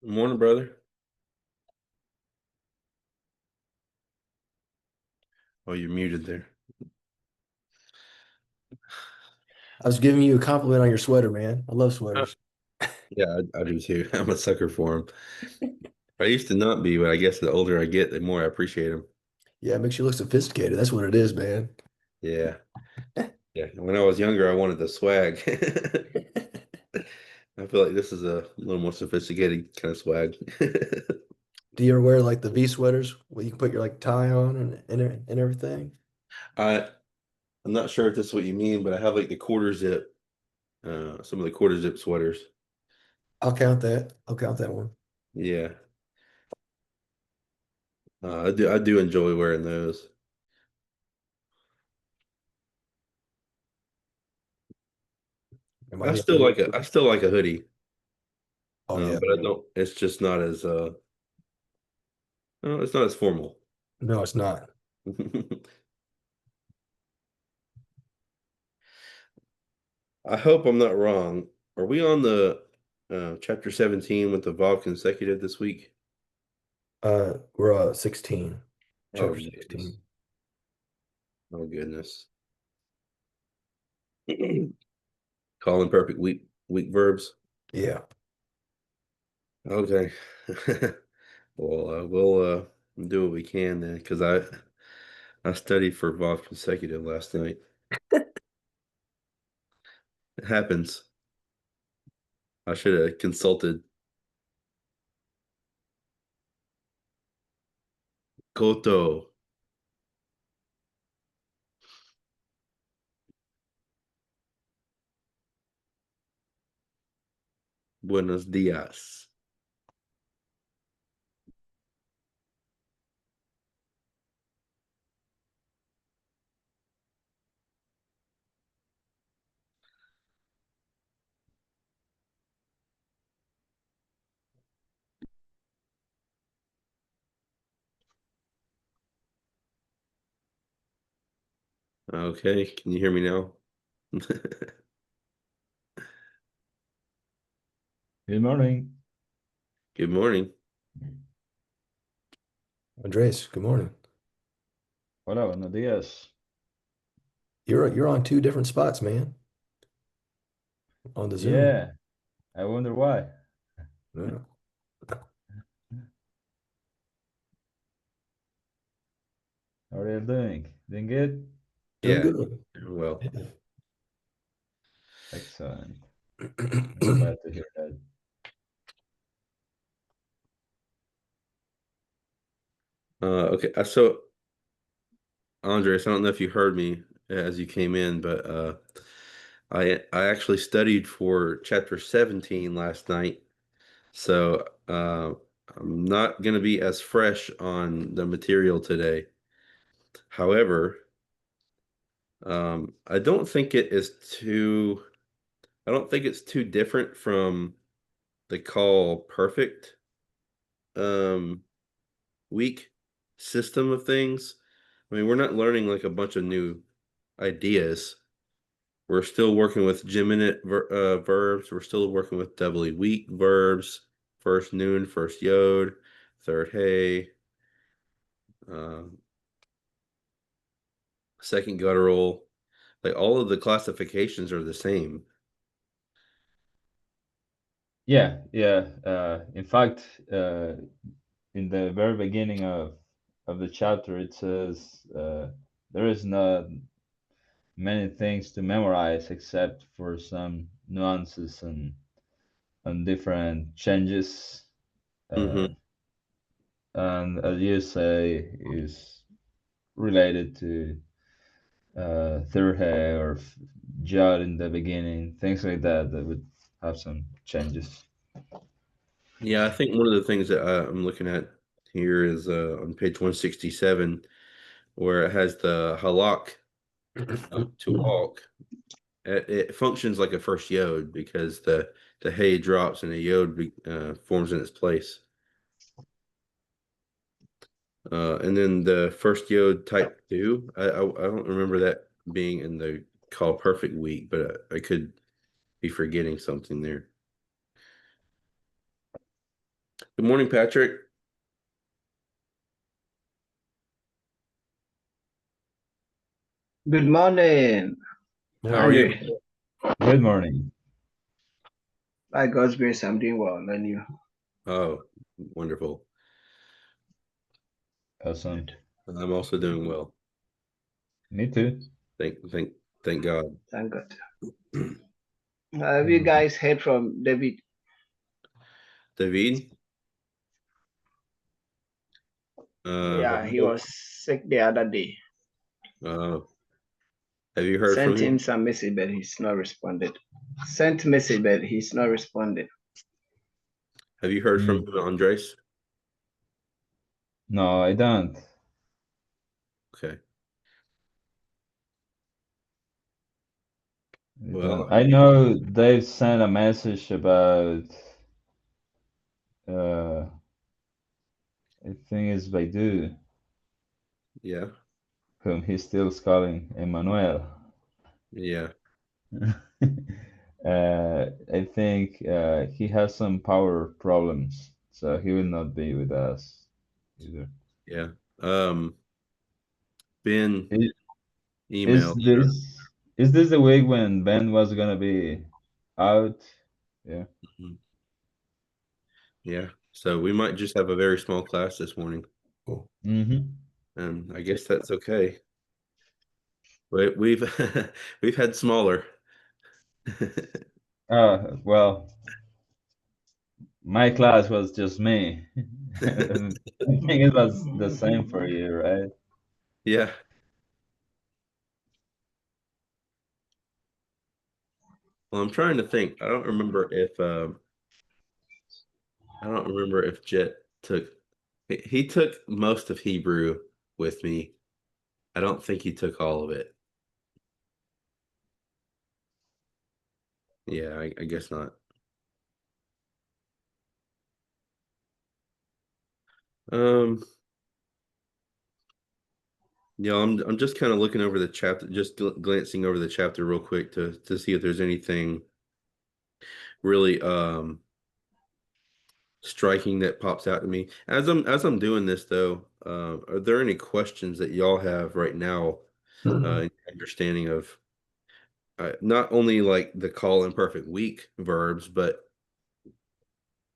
Morning, brother. Oh, you're muted there. I was giving you a compliment on your sweater, man. I love Uh, sweaters. yeah, I do too. I'm a sucker for them. I used to not be, but I guess the older I get, the more I appreciate them. Yeah, it makes you look sophisticated. That's what it is, man. Yeah, yeah. When I was younger, I wanted the swag. I feel like this is a little more sophisticated kind of swag. Do you ever wear like the V sweaters where you can put your like tie on and everything? I I'm not sure if this is what you mean, but I have like the quarter zip, some of the quarter zip sweaters. I'll count that. I'll count that one. Yeah, I do enjoy wearing those. Am I the only I one? still like a hoodie, Oh yeah. but I don't. It's just not as no, it's not as formal. No, it's not. I hope I'm not wrong. Are we on the chapter 17 with the Vav consecutive this week? We're 16. Oh Chapter goodness. 16. Oh goodness. Call imperfect weak verbs. Yeah. Okay. Well, we'll do what we can then, because I studied for Vav consecutive last night. It happens. I should have consulted Koto. Buenos dias. Okay, can you hear me now? Good morning. Good morning. Andres, good morning. Hola, buenos días. You're on two different spots, man, on the Zoom. Yeah, I wonder why. Yeah. How are you doing? Doing good? Doing Yeah. good. Well, Excellent. I'm glad to hear that. okay. So Andres, I don't know if you heard me as you came in, but I actually studied for chapter 17 last night. So I'm not going to be as fresh on the material today. However, I don't think it is too I don't think it's too different from the call perfect um week system of things. I mean, we're not learning like a bunch of new ideas. We're still working with geminate verbs. We're still working with doubly weak verbs. First noon, first yod, third hey, um, second guttural. Like all of the classifications are the same. Yeah. In fact, in the very beginning of the chapter, it says there is not many things to memorize except for some nuances and different changes. Hmm. Uh, and as you say, is related to third hair or jot in the beginning, things like that that would have some changes. Yeah, I think one of the things that I'm looking at here is on page 167, where it has the halak to walk. It functions like a first yod because the hay drops and a yod forms in its place. And then the first yod type two, I don't remember that being in the call perfect week, but I could be forgetting something there. Good morning, Patrick. Good morning. How How are are you? you doing? Good morning. By God's grace, I'm doing well. And you? Oh, wonderful. Awesome. Good. I'm also doing well. Me too. Thank God. Thank God. Have you guys heard from David? David, Yeah, he was sick the other day. uh, have you heard from Sent him? him some message, but he's not responded. Sent message, but he's not responded. Have you heard from Mm. him, Andres? No, I don't. Okay. I don't. Well, I know they've sent a message about uh I think it's Baidu, yeah, whom he's still calling Emmanuel. yeah, I think he has some power problems, so he will not be with us either. yeah. Um, Ben Is, is emailed. this the week when Ben was gonna be out? Yeah. Mhm. Yeah. So we might just have a very small class this morning, Cool. Mm-hmm. and I guess that's okay. We've we've had smaller. Well, my class was just me. I think it was the same for you, right? Yeah. Well, I'm trying to think. I don't remember if Jet took he took most of Hebrew with me. I don't think he took all of it. Yeah, I guess not. Um, yeah, I'm just kind of looking over the chapter, just glancing over the chapter real quick to see if there's anything really striking that pops out to me. As I'm doing this though, are there any questions that y'all have right now, in understanding of not only like the call imperfect weak verbs, but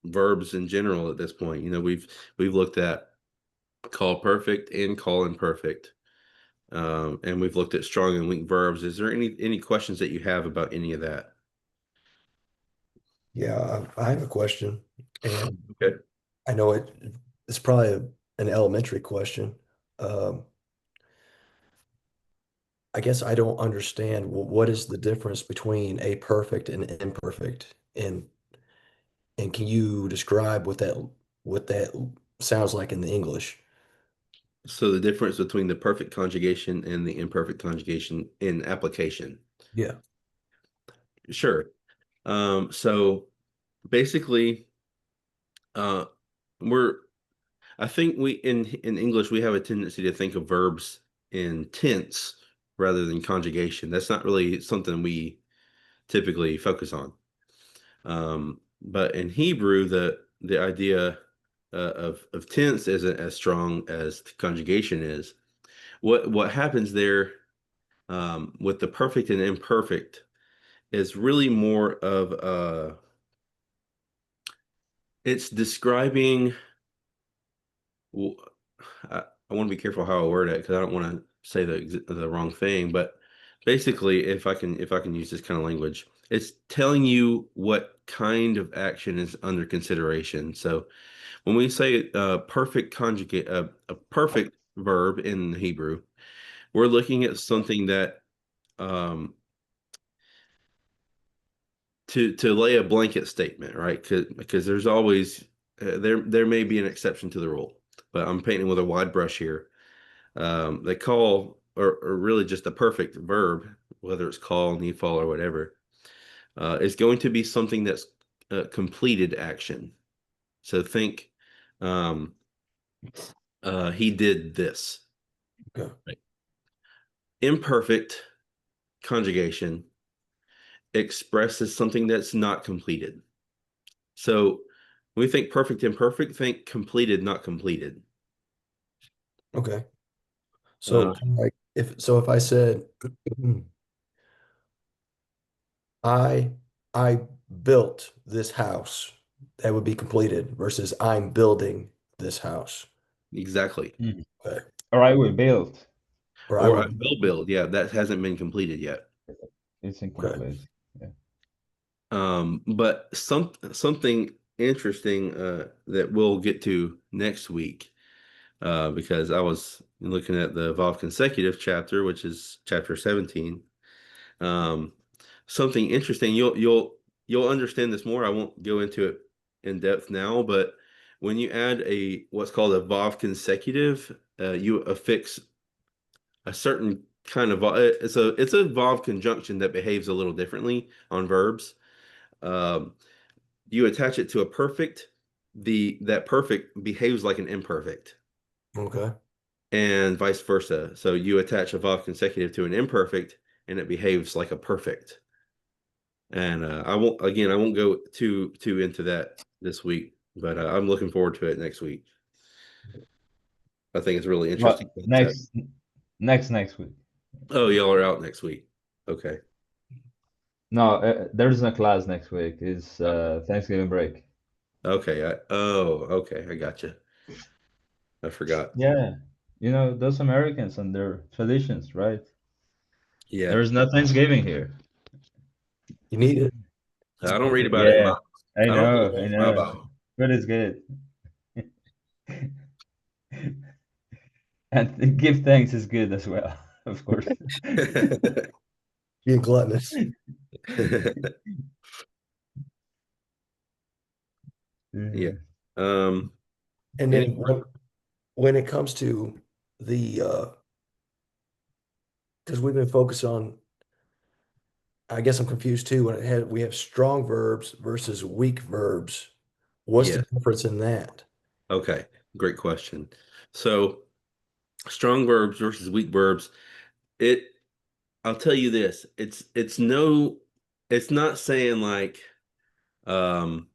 verbs in general at this point? We've looked at call perfect and call imperfect. And we've looked at strong and weak verbs. Is there any questions that you have about any of that? Yeah, I have a question, and Okay. I know it's probably an elementary question. Um, I guess I don't understand what is the difference between a perfect and imperfect, and can you describe what that sounds like in the English? So the difference between the perfect conjugation and the imperfect conjugation in application. Yeah. Sure. So basically, uh, we're I think we in English we have a tendency to think of verbs in tense rather than conjugation. That's not really something we typically focus on. But in Hebrew, the idea of tense isn't as strong as conjugation is. What happens there, with the perfect and imperfect is really more of it's describing. w- I want to be careful how I word it because I don't want to say the wrong thing. But basically, if I can use this kind of language, it's telling you what kind of action is under consideration. So when we say perfect conjugate, a perfect verb in Hebrew, we're looking at something that, to lay a blanket statement, right? Because there's always, there may be an exception to the rule, but I'm painting with a wide brush here. They call, or really just a perfect verb, whether it's call, need, fall, or whatever, is going to be something that's completed action. So think, um, he did this. Okay. Right? Imperfect conjugation expresses something that's not completed. So When we think perfect, imperfect, think completed, not completed. Okay. So Uh, like if I said I I built this house, that would be completed versus I'm building this house. exactly. Mhm. Okay. All right, we built. Or I Or I will will build. Yeah, that hasn't been completed yet. It's okay. incomplete. Yeah. But something interesting that we'll get to next week, because I was looking at the evolved consecutive chapter, which is chapter 17. Um, Something interesting, you'll understand this more. I won't go into it in depth now, but when you add a what's called a evolved consecutive, you affix a certain kind of it's a evolved conjunction that behaves a little differently on verbs. Um, you attach it to a perfect, the that perfect behaves like an imperfect, Okay. and vice versa. So you attach a evolved consecutive to an imperfect, and it behaves like a perfect. And I won't go too into that this week, but I'm looking forward to it next week. I think it's a really But interesting concept. next week. Oh, y'all are out next week. Okay. No, there's no class next week. It's Thanksgiving break. Okay. Okay. I got you. I forgot. Yeah, you know those Americans and their traditions, right? Yeah. There's no Thanksgiving here. You need it. I don't read about it in Yeah, my I I don't read know, about I it in my know, Bible. but it's good. And give thanks is good as well, of course. Being gluttonous. Yeah. Mhm. Um, And any then when it comes to the because we've been focused on, I guess I'm confused too when we have strong verbs versus weak verbs. What's the Yeah. difference in that? Okay. Great question. So, strong verbs versus weak verbs. It I'll tell you this. It's not saying like um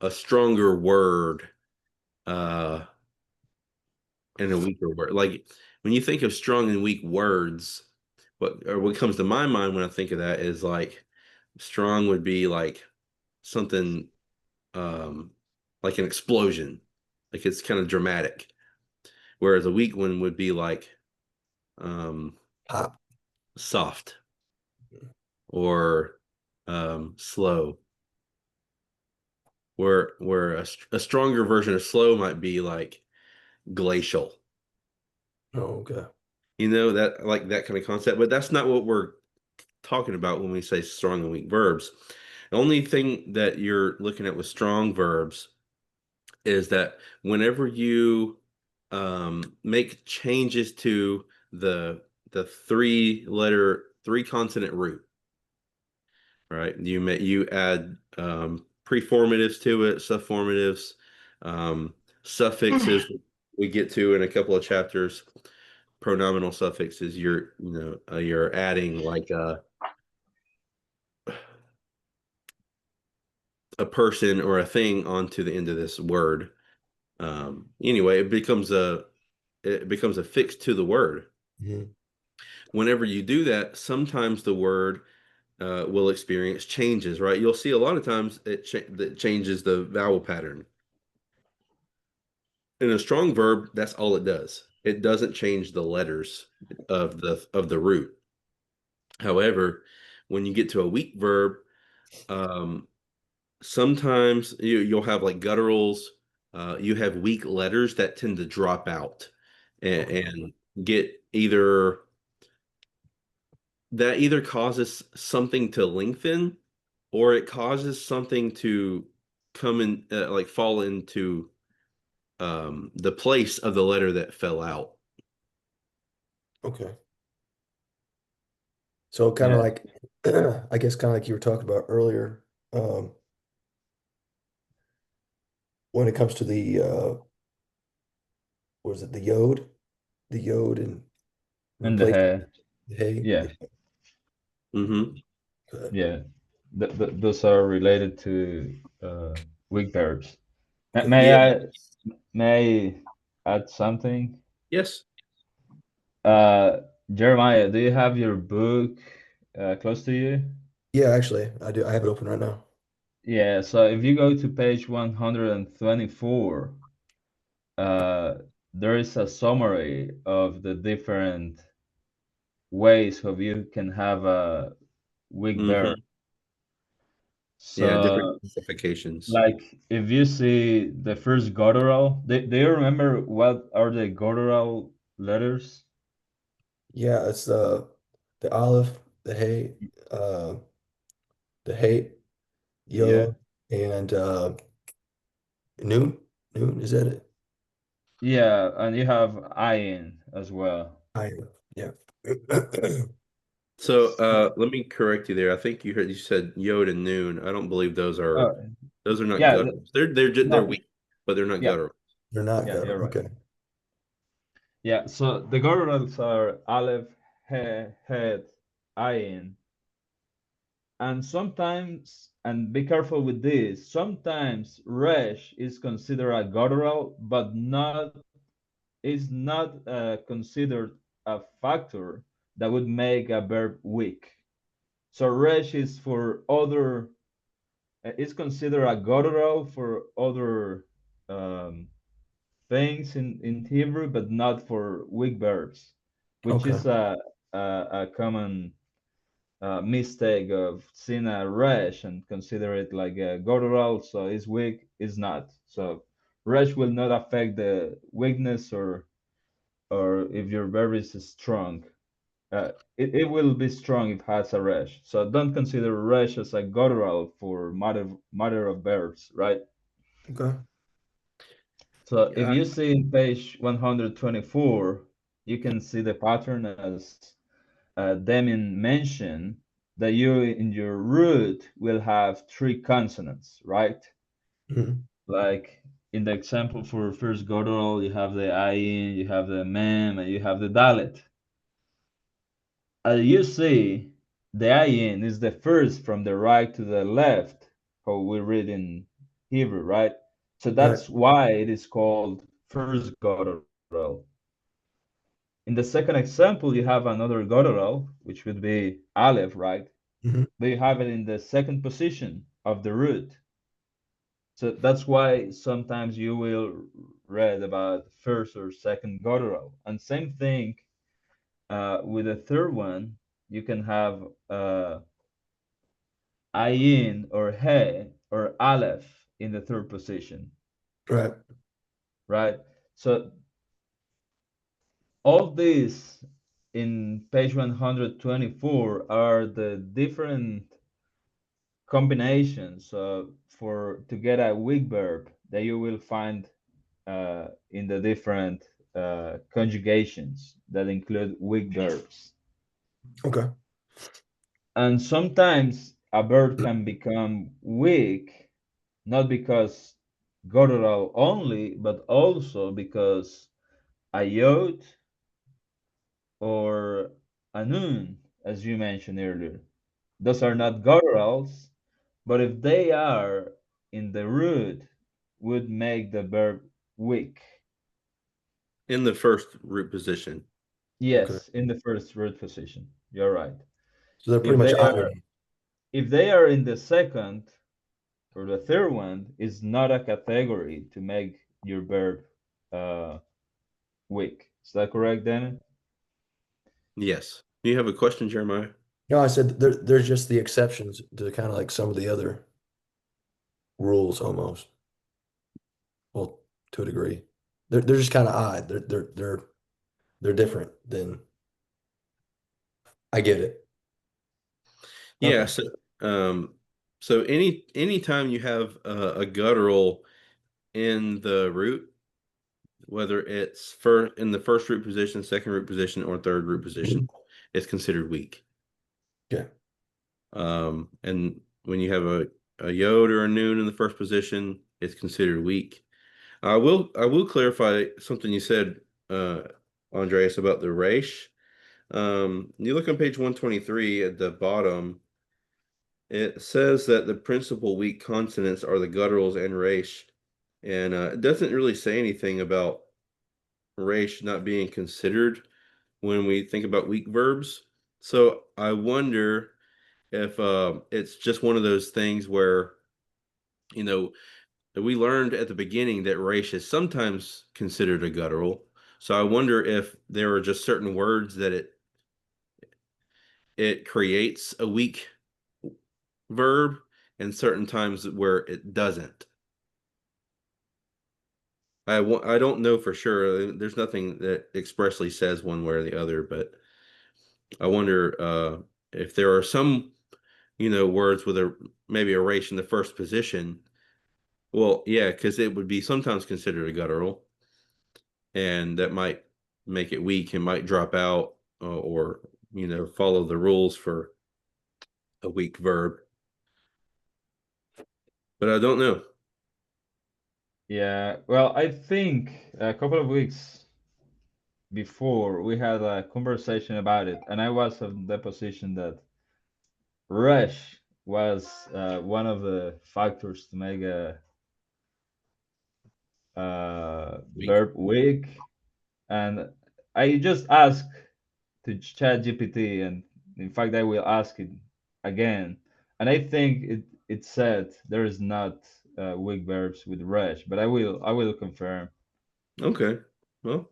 a stronger word uh and a weaker word. Like when you think of strong and weak words, what comes to my mind when I think of that is like strong would be like something um like an explosion. Like it's kind of dramatic. Whereas a weak one would be like um Pop. soft or slow. Where a stronger version of slow might be like glacial. Oh, okay. You know, that like that kind of concept, but that's not what we're talking about when we say strong and weak verbs. The only thing that you're looking at with strong verbs is that whenever you make changes to the three consonant root, right? You add preformatives to it, subformatives, um, suffixes. We get to in a couple of chapters. Pronominal suffixes. You're adding like a person or a thing onto the end of this word. Anyway, it becomes affixed to the word. Mhm. Whenever you do that, sometimes the word will experience changes, right? You'll see a lot of times that changes the vowel pattern. In a strong verb, that's all it does. It doesn't change the letters of the root. However, when you get to a weak verb, um, sometimes you'll have like gutturals. You have weak letters that tend to drop out Okay. and get either that either causes something to lengthen or it causes something to come in like fall into the place of the letter that fell out. Okay. So kind of Yeah, like, I guess kind of like you were talking about earlier, um, when it comes to the, what is it, the yod and and the replace hair. the hay. Yeah, Yeah. Hmm. Okay. yeah. Those are related to weak verbs. May Yeah. I add something? Yes. Uh, Jeremiah, do you have your book close to you? Yeah, actually, I do. I have it open right now. Yeah, so if you go to page 124, there is a summary of the different ways of you can have a weak Hmm. verb. Yeah, different So, classifications. like, if you see the first guttural, do you remember what are the guttural letters? Yeah, it's the olive, the hay, uh, the hay, Yeah. yo, and noon. Noon, is that it? Yeah, and you have iron as well. I yeah. So let me correct you there. I think you said yod and noon. I don't believe Oh, those are not yeah, gutturals. They're no, weak, but they're not yeah, guttural. They're not yeah, guttural. you're right. Okay. Yeah, so the gutturals are aleph, he, het, ayin, and sometimes, and be careful with this, sometimes resh is considered a guttural, but not is not considered a factor that would make a verb weak. So resh is for other, is considered a guttural for other um, things in Hebrew, but not for weak verbs, which Okay. is a common mistake of seeing a resh and consider it like a guttural, so it's weak, it's not. So resh will not affect the weakness or if your verb is strong. It will be strong if it has a resh. So don't consider resh as a guttural for matter of verbs, right? Okay. So if Uh, you see in page 124, you can see the pattern as Deming mentioned that you in your root will have three consonants, right? Mhm. Like in the example for first guttural, you have the ayin, you have the mem, and you have the dalet. As you see, the ayin is the first from the right to the left, how we read in Hebrew, right? So Right. that's why it is called first guttural. In the second example, you have another guttural, which would be aleph, right? Hmm. But you have it in the second position of the root. So that's why sometimes you will read about first or second guttural. And same thing with the third one, you can have ayin or he or aleph in the third position, Right. right? So all these in page 124 are the different combinations for to get a weak verb that you will find in the different conjugations that include weak verbs. Okay. And sometimes a verb can become weak not because guttural only, but also because a yod or a nun, as you mentioned earlier. Those are not gutturals, but if they are in the root, would make the verb weak. in the first root position. Okay. Yes, in the first root position. You're right. So they're pretty If much they are irony. if they are in the second or the third one, it's not a category to make your verb uh, weak. Is that correct, Danny? Yes. Do you have a question, Jeremiah? No, I said there's just the exceptions to kind of like some of the other rules almost. Well, to a degree. They're just kind of odd. They're different than I get it. Yeah. Okay. Um, so anytime you have a guttural in the root, whether it's in the first root position, second root position, or third root position, it's considered weak. Yeah. And when you have a yod or a noon in the first position, it's considered weak. I will clarify something you said, Andreas, about the resh. You look on page 123 at the bottom, it says that the principal weak consonants are the gutturals and resh and it doesn't really say anything about race not being considered when we think about weak verbs. So I wonder if it's just one of those things where, you know, we learned at the beginning that race is sometimes considered a guttural. So I wonder if there are just certain words that it creates a weak verb and certain times where it doesn't. I don't know for sure. There's nothing that expressly says one way or the other, but I wonder if there are some, words with a maybe a race in the first position. Well, yeah, because it would be sometimes considered a guttural, and that might make it weak and might drop out or follow the rules for a weak verb. But I don't know. Yeah, well, I think a couple of weeks before we had a conversation about it, and I was in the position that rush was one of the factors to make a Weak. verb weak, and I just asked to chat GPT, and in fact I will ask it again, and I think it said there is not weak verbs with rush, but I will confirm. Okay. Well,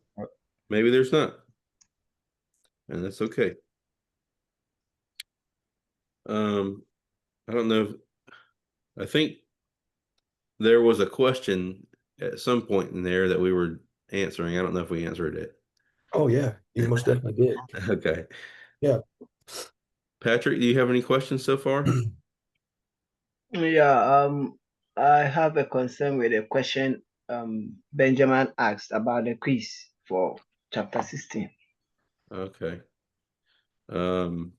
maybe there's not, and that's okay. Um, I don't know. I think there was a question at some point in there that we were answering. I don't know if we answered it. Oh yeah, you most definitely did. Okay. Yeah. Patrick, do you have any questions so far? Yeah, I have a concern with a question Benjamin asked about the quiz for chapter 16. Okay. Um,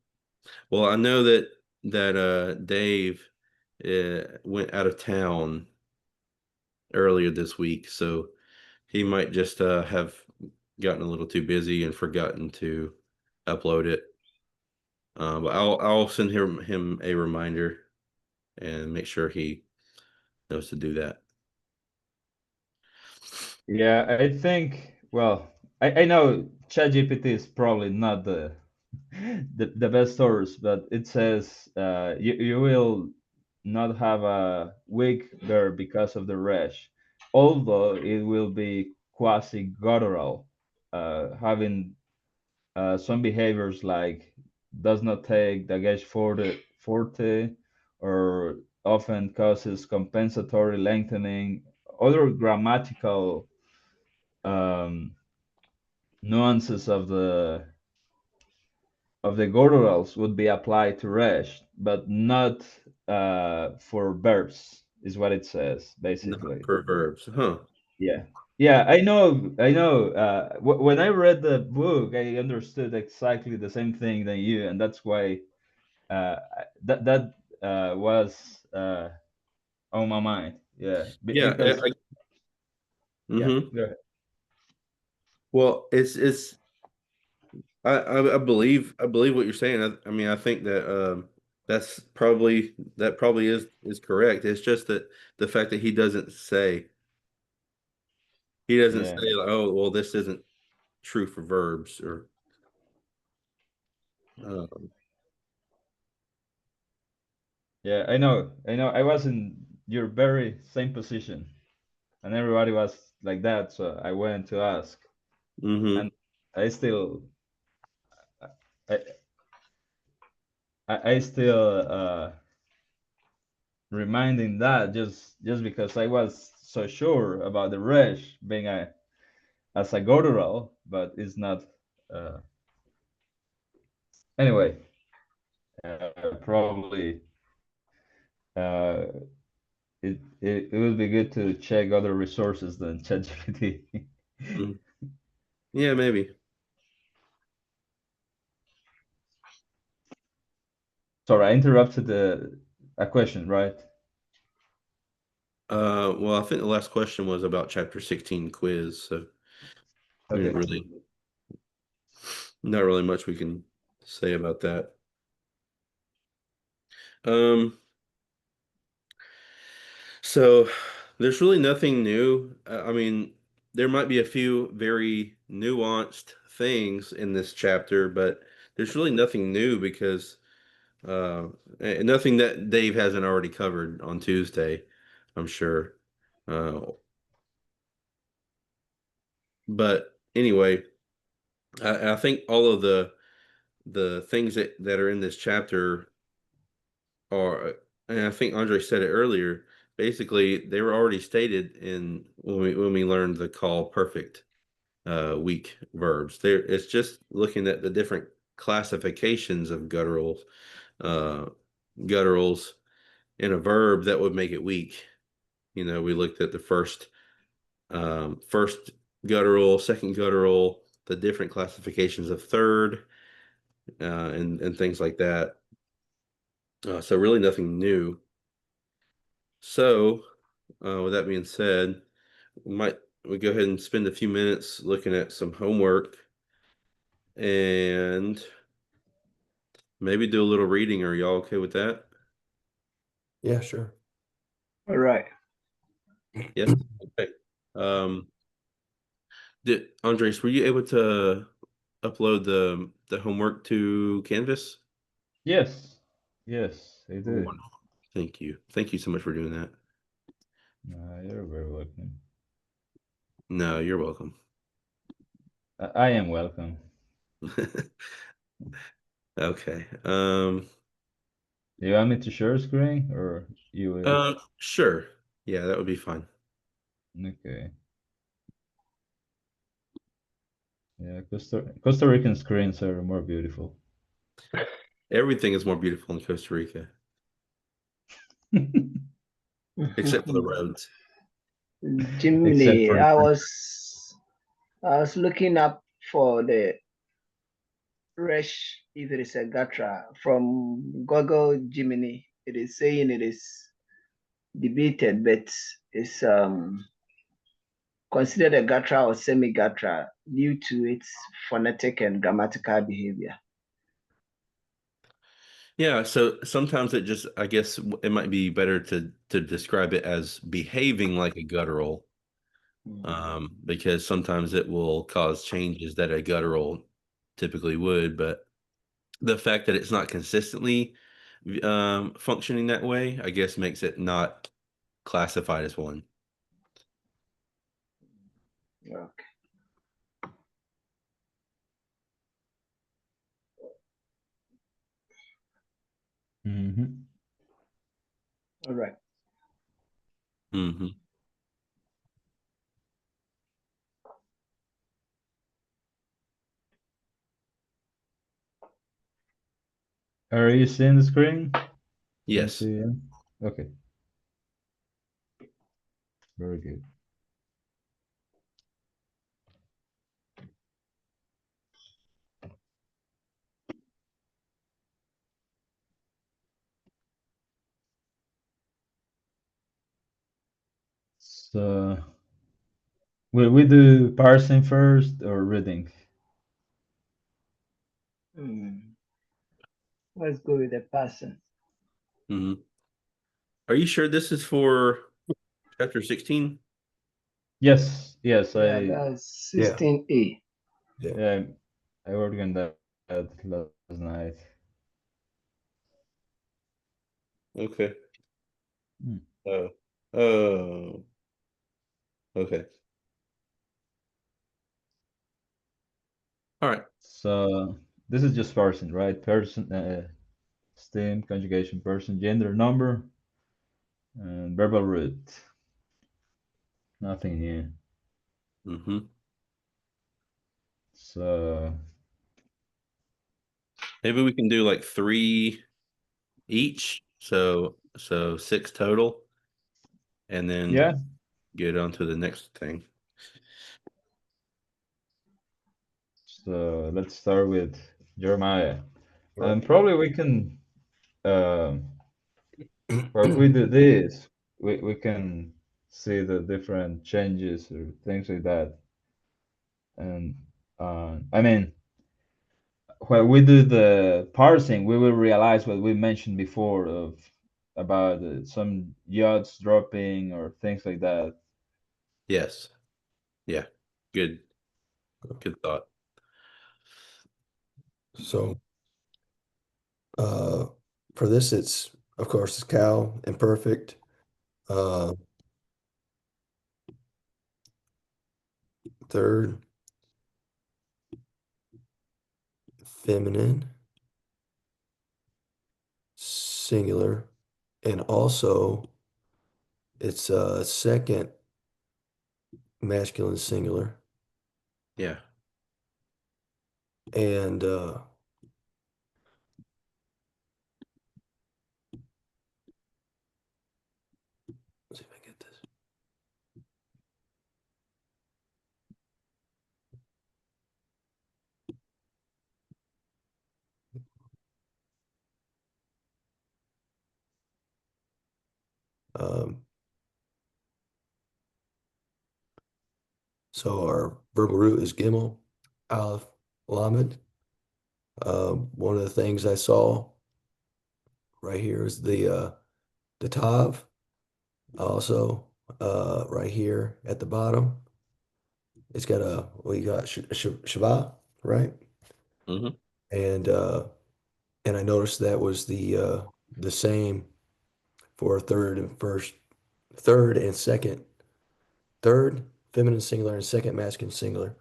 well, I know that Dave went out of town earlier this week, so he might just have gotten a little too busy and forgotten to upload it. But I'll send him a reminder and make sure he knows to do that. Yeah, I think, well, I know ChatGPT is probably not the best source, but it says you will not have a weak verb because of the resh, although it will be quasi-guttural, having some behaviors like does not take the gauge forte, or often causes compensatory lengthening, other grammatical um, nuances of the gutturals would be applied to resh, but not for verbs, is what it says Not basically. for verbs, huh? Yeah, yeah, I know. When I read the book, I understood exactly the same thing than you, and that's why that was on my mind. Yeah, Yeah. because yeah, Mm-hmm. go ahead. Well, it's I believe what you're saying. I mean, I think that that probably is correct. It's just that the fact that he doesn't Yeah, say like, oh, well, this isn't true for verbs or uh, yeah, I know. I was in your very same position, and everybody was like that, so I went to ask, mm-hmm. and I still, I, I still reminding that just because I was so sure about the resh being as a guttural, but it's not. Uh, anyway, probably uh, it would be good to check other resources than ChatGPT. Mm. Yeah, maybe. Sorry, I interrupted a question, right? Well, I think the last question was about chapter 16 quiz, so we didn't Okay. really, not really much we can say about that. Um, so There's really nothing new. I mean, there might be a few very nuanced things in this chapter, but there's really nothing new because uh, nothing that Dave hasn't already covered on Tuesday, I'm sure. Uh, but anyway, I think all of the things that are in this chapter are, and I think Andre said it earlier. Basically, they were already stated in when we learned the call perfect weak verbs. There, it's just looking at the different classifications of uh, gutturals in a verb that would make it weak. We looked at the first guttural, second guttural, the different classifications of third, and things like that. So really nothing new. So, with that being said, we go ahead and spend a few minutes looking at some homework and maybe do a little reading. Are y'all okay with that? Yeah, sure. All right. Yes. Okay. Um, did Andres, were you able to upload the homework to Canvas? Yes, yes, I Oh, did. wonderful. Thank you. Thank you so much for doing that. You're very welcome. No, you're welcome. I am welcome. Okay. Do you want me to share screen or you will? Sure. Yeah, that would be fine. Okay. Yeah, Costa Rican screens are more beautiful. Everything is more beautiful in Costa Rica, except for the roads. Except Jiminy, for the I was looking up for the Resh, if it is a Gatra from Google Gemini. It is saying it is debated, but it's considered a Gatra or semi-Gatra due to its phonetic and grammatical behavior. Yeah, so sometimes I guess it might be better to describe it as behaving like a guttural, because sometimes it will cause changes that a guttural typically would, but the fact that it's not consistently functioning that way, I guess makes it not classified as one. Okay. hmm All right. Hmm. Are you seeing the screen? Can you Yes. see it? Okay, very good. So, will we do parsing first or reading? Hmm. Let's go with the person. Hmm. Are you sure this is for chapter 16? Yes, yes, Yeah, that's Yeah, 16A. yeah. yeah, I worked on that last night. Okay. Hmm. Oh. Oh. Okay. All right. So this is just parsing, right? Person, stem, conjugation, person, gender, number, and verbal root. Nothing new. Hmm. So Maybe we can do like three each, so six total, and then yeah, get on to the next thing. so let's start with Jeremiah. All And right. probably we can, um, while we do this, we can see the different changes or things like that. And I mean, when we do the parsing, we will realize what we mentioned before of about some yachts dropping or things like that. Yes. Yeah. Good. Good thought. So uh, for this, it's of course it's cow, imperfect, uh, third, feminine, singular, and also it's second masculine singular, Yeah. and let's see if I get this. Um, so our verbal root is gimel, aleph, lamed. One of the things I saw right here is the tav. Also, right here at the bottom, it's got a well, you got Shabbat, right? Hmm. And uh, and I noticed that was the same for third and second, third feminine singular and second masculine singular.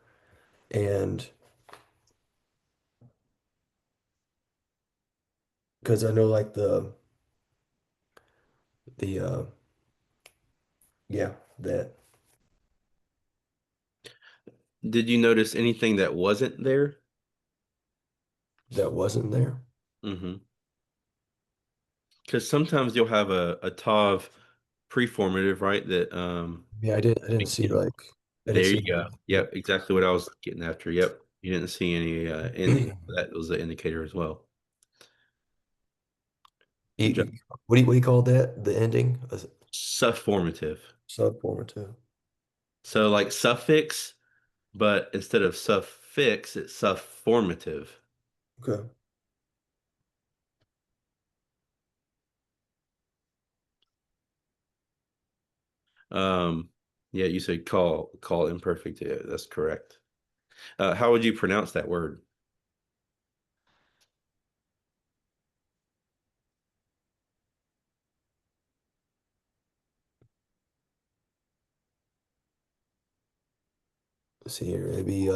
And because I know like the yeah, that Did you notice anything that wasn't there? that wasn't there. Mm-hmm. Because sometimes you'll have a tav preformative, right? That Yeah, I didn't see like I didn't there see you go. Yep, exactly what I was getting after. Yep. You didn't see any ending. That was the indicator as well. Good job. what do you call that? The ending? A Sufformative. subformative. So like suffix, but instead of suffix, it's sufformative. Okay. Um, yeah, you said call imperfect. Yeah, that's correct. How would you pronounce that word? Let's see here. Maybe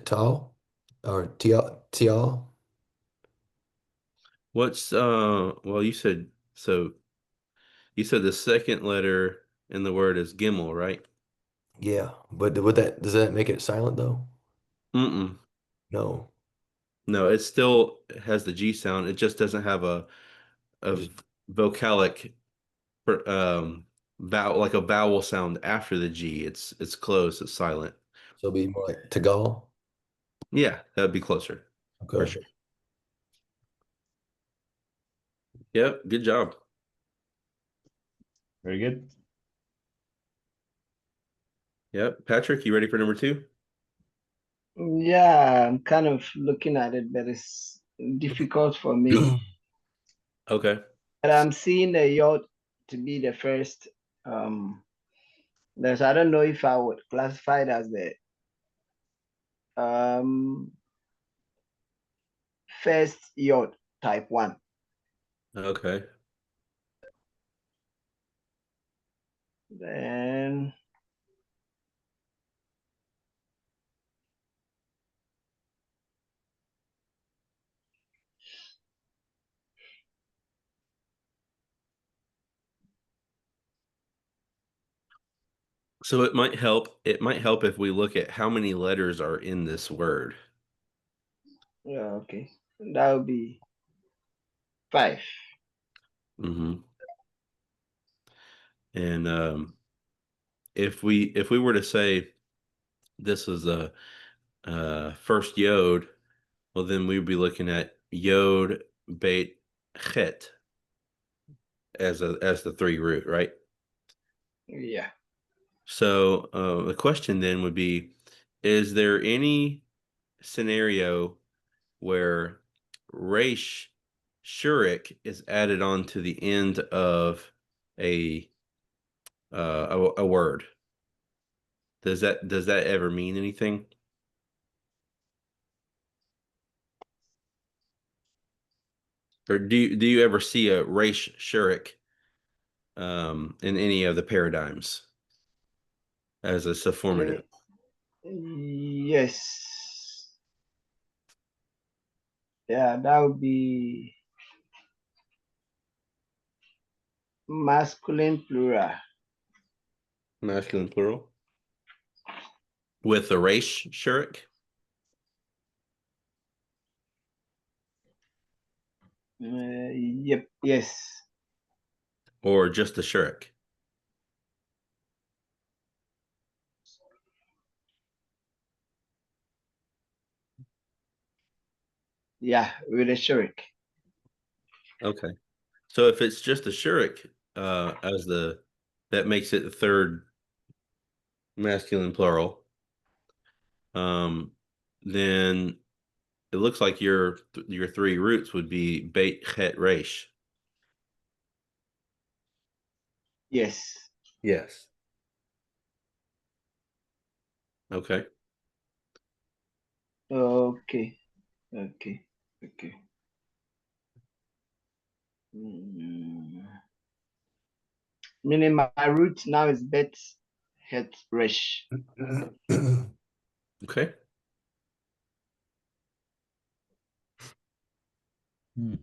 tall or tial. What's well you said so you said the second letter in the word is gimel, right? Yeah, but would that does that make it silent though? Mm-mm. No. No, it still has the G sound. It just doesn't have a Just vocalic vowel like a vowel sound after the G. It's closed, it's silent. so it'd be more like Tagal. Yeah, that'd be closer for Okay. sure. Yep, good job. Very good. Yep. Patrick, you ready for number two? Yeah, I'm kind of looking at it, but it's difficult for me. Okay. But I'm seeing the yacht to be the first. Um, there's I don't know if I would classify it as the um first yacht type one. Okay. Then So it might help if we look at how many letters are in this word. yeah, okay, that would be five. Hmm. And if we were to say this is a first yod, well then we'd be looking at yod beit chet as the three root, right? Yeah. So the question then would be, is there any scenario where Resh Shurik is added on to the end of a word? Does that ever mean anything? Or do you ever see a Resh Shurik in any of the paradigms as a subformative? Yes. Yeah, that would be masculine plural. Masculine plural? With the Resh Shurik? Yep. Yes. Or just the Shurik? Yeah, with a shirk. Okay. So if it's just a Shurik as that makes it the third masculine plural, then it looks like your three roots would be Beit Het Resh. Yes. Yes. Okay. Okay. Okay. Okay. Meaning my root now is bet het resh. Okay. Hmm.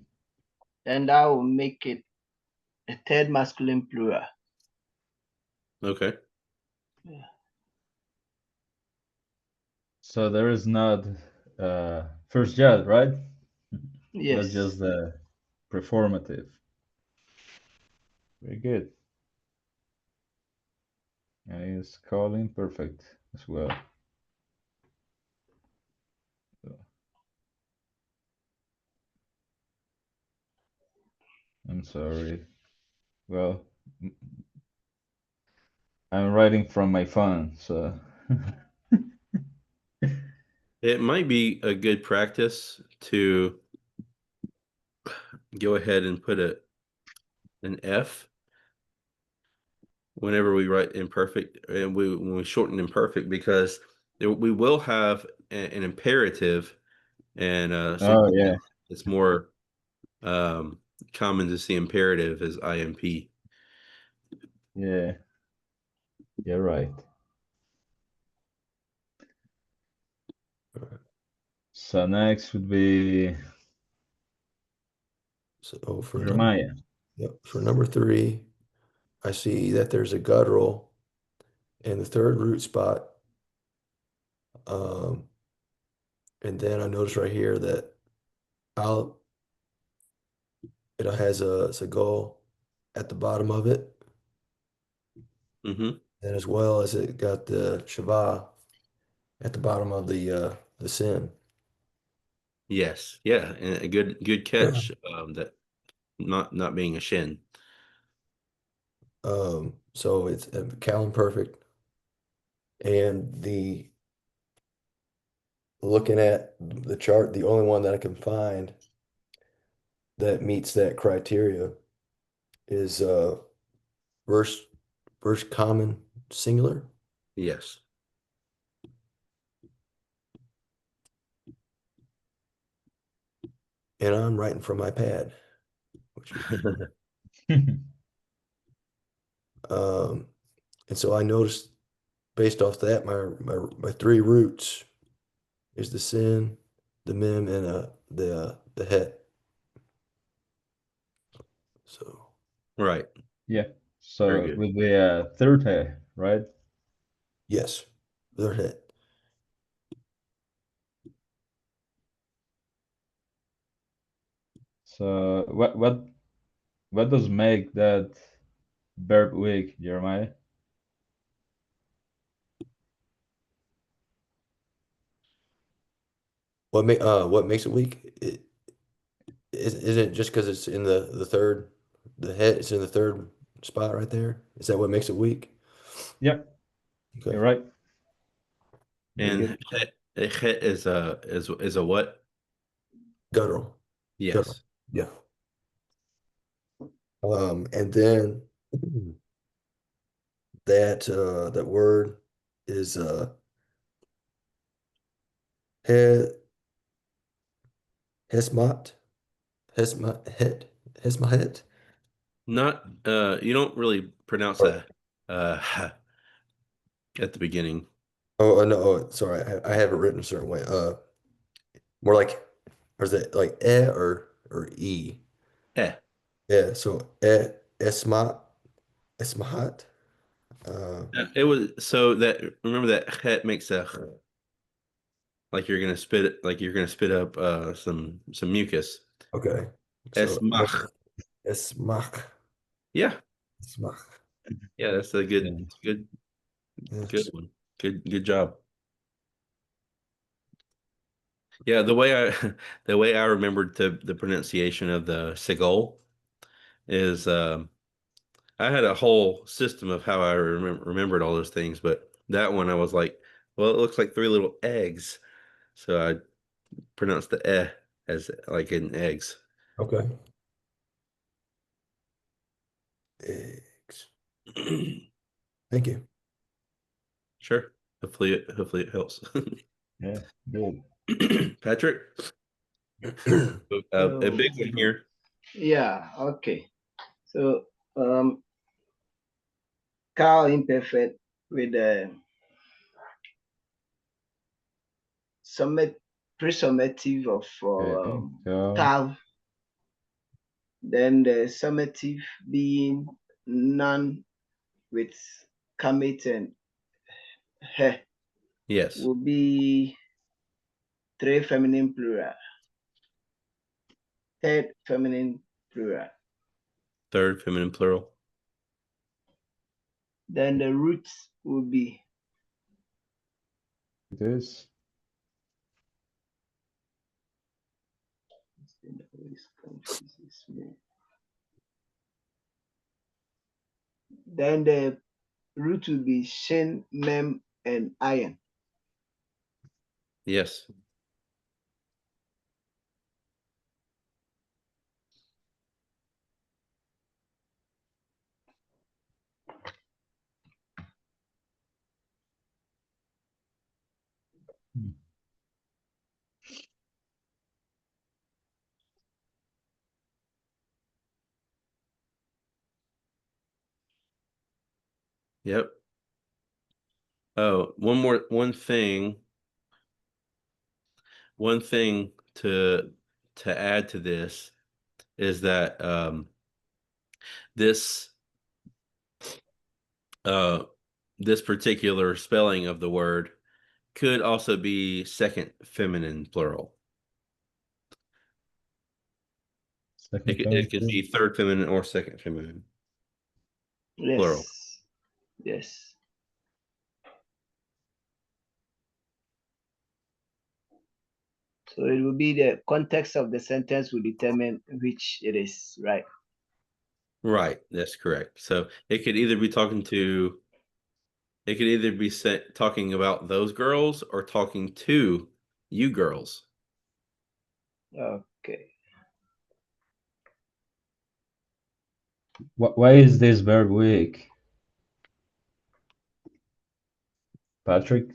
And I will make it a third masculine plural. Okay. Yeah. So there is not first jet, right? That's Yes. just the performative. Very good. And it's called imperfect as well. So, I'm sorry. Well, I'm writing from my phone, so It might be a good practice to go ahead and put an F whenever we write imperfect, and when we shorten imperfect, because we will have an imperative, and oh sometimes yeah, it's more um, common to see imperative as IMP. yeah, you're right. So next would be So Jeremiah. for number 3, I see that there's a guttural in the third root spot. Um, and then I notice right here that I'll it has a sagol at the bottom of it, Hmm. and as well as it got the shava at the bottom of the sin. Yes, yeah, and a good catch. That not being a shin. So it's Callan perfect, and the looking at the chart, the only one that I can find that meets that criteria is verse verse common singular, Yes. and I'm writing from my pad, which um, and so I noticed based off that my three roots is the sin, the mem, and the het. So Right. Yeah. Very So good. with the third hair, right? yes, they're het. So what does make that verb weak, Jeremiah? What makes it weak? Isn't it just because it's in the third, the het is in the third spot right there? Is that what makes it weak? Yep, Okay. you're right. Very And good. Het is a what? Guttural. Guttural. Yes. Yeah. And then that word is he hesmat hesmahet hesmahet. Not you don't really pronounce Or that at the beginning. no, sorry, I have it written a certain way. More like, or is it like or e? Eh. Yeah, so esmahat. Uh, It was so that remember that het makes a like you're gonna spit up some mucus. okay. So Esmach. esmach Yeah. esmach. Yeah, that's a Yeah. good Yes. one. Good job. Yeah, the way I the way I remembered the pronunciation of the Seagull is I had a whole system of how I remembered all those things, but that one I was like, well, it looks like three little eggs. So I pronounced the as like in eggs. Okay. Eggs. Thank you. Sure. Hopefully it helps. Yeah. Good. Patrick, a So big one here. yeah, okay. So cow imperfect with the summat presummative of Okay. So cow, then the summative being none with commit and he Yes. will be three feminine plural, third feminine plural. Third feminine plural. Then the roots will be this. it always confuses me. Then the root will be shin, mem, and iron. Yes. Hmm. Yep. Oh, one thing to add to this is that this uh this particular spelling of the word could also be second feminine plural. Second It could feminine. be third feminine or second feminine plural. Yes, yes. So it will be the context of the sentence will determine which it is, right? Right, that's correct. So it could either be talking about those girls or talking to you girls. Okay. Why is this verb weak, Patrick?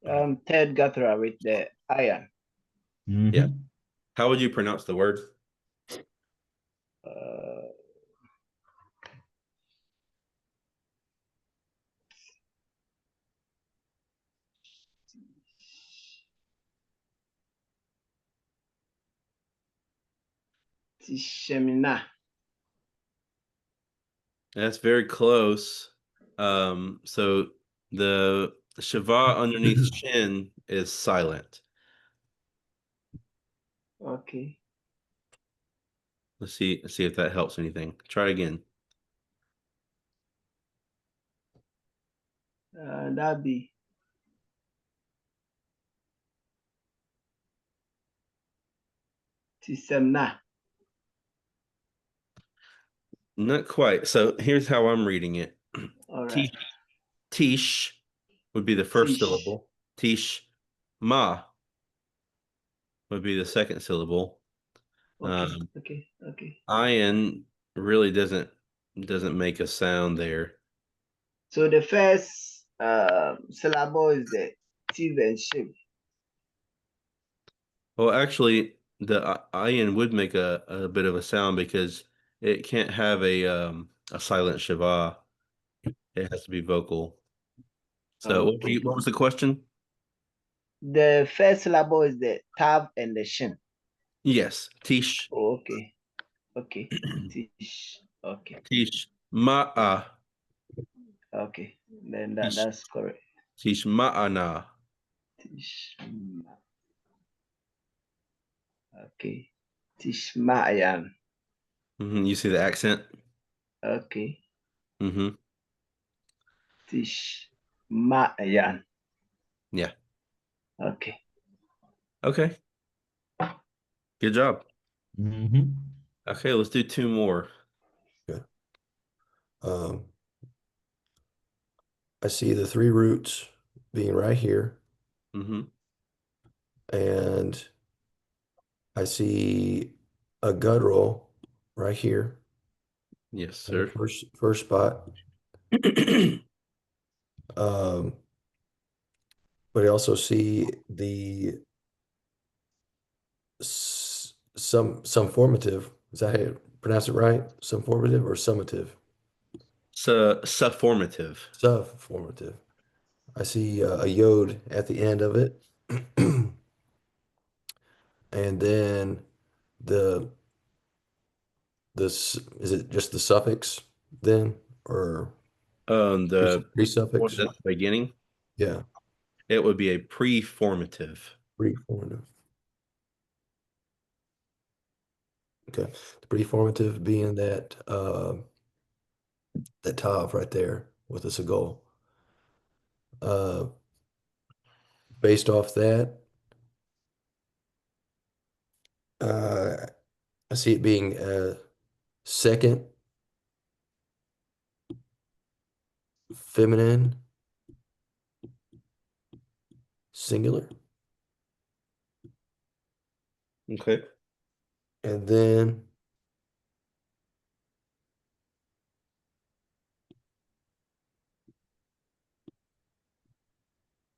Third guttural with the iron. Yeah. Mm-hmm. How would you pronounce the word? Uh, Tishemina. That's very close. So the Shiva underneath shin is silent. Okay. Let's see if that helps anything. Try again. That'd be Tisemna. Not quite. So here's how I'm reading it. All right. Tish, tish would be the first Tish. syllable. Tish. Ma would be the second syllable. Okay, okay, okay. Iron really doesn't make a sound there. So the first syllable is the teeth and shape. Well, actually, the iron would make a bit of a sound because it can't have a silent shiva. It has to be vocal. So Okay. what was the question? The first syllable is the tab and the shin. Yes, tish, Okay, okay. Tish. Okay, tish ma'a, okay. Then tish that's correct. tish ma'ana. Tish. Okay. Tishmayan. You see the accent? Okay. Hmm. Tishmayan. Yeah. Okay. Okay. Good job. Mm-hmm. Okay, let's do two more. Yeah. Um, I see the three roots being right here, Hmm. and I see a guttural right here Yes, in the sir. first spot. Um, but I also see the some formative. Is that how you pronounce it right? Some formative or summative? So sufformative. Subformative. I see a yod at the end of it. And then the is it just the suffix then or The what pre-suffix? at the beginning, Yeah, it would be a preformative. preformative. Okay. The preformative being that tav right there with a seagull. Uh Based off that, uh I see it being second feminine singular, Okay. and then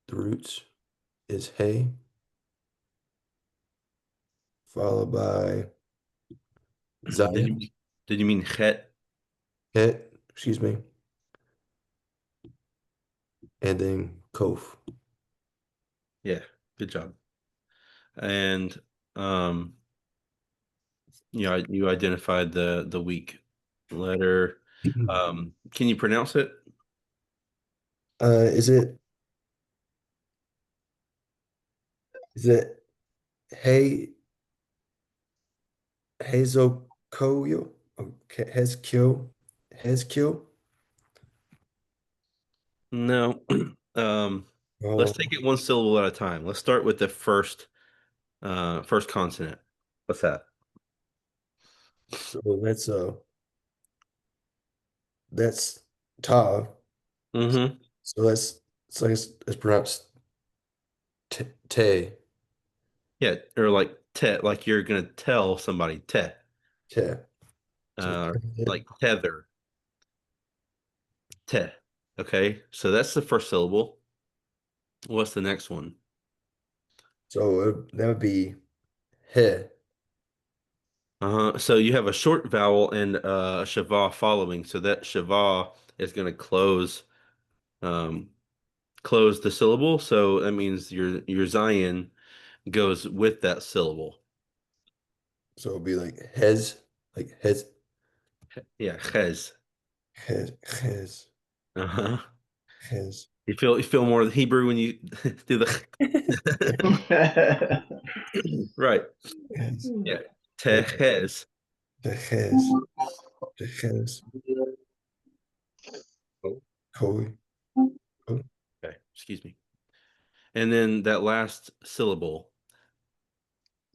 the roots is hey, followed by Did Zion, you did you mean het? het, excuse me, and then Kof. Yeah, good job. And um, you identified the weak letter. Can you pronounce it? Is it hey Hezokoyo? Okay, Hezkyo? No. Um, let's Oh, take it one syllable at a time. Let's start with the first consonant. What's that? so that's Tav. Mm-hmm. So it's pronounced te, Yeah, or like te, like you're gonna tell somebody te, te. So uh, te. like tether, te. Okay, so that's the first syllable. What's the next one? That would be he. So you have a short vowel and a shava following. So that shava is going to um, close the syllable. So that means your zayin goes with that syllable. So it'd be like Yeah, ches. hez, Uh-huh. hez, You feel more Hebrew when you do the right. hez, Yeah, the tejes. the hez, the hez, Oh, koi, oh, okay, excuse me. And then that last syllable.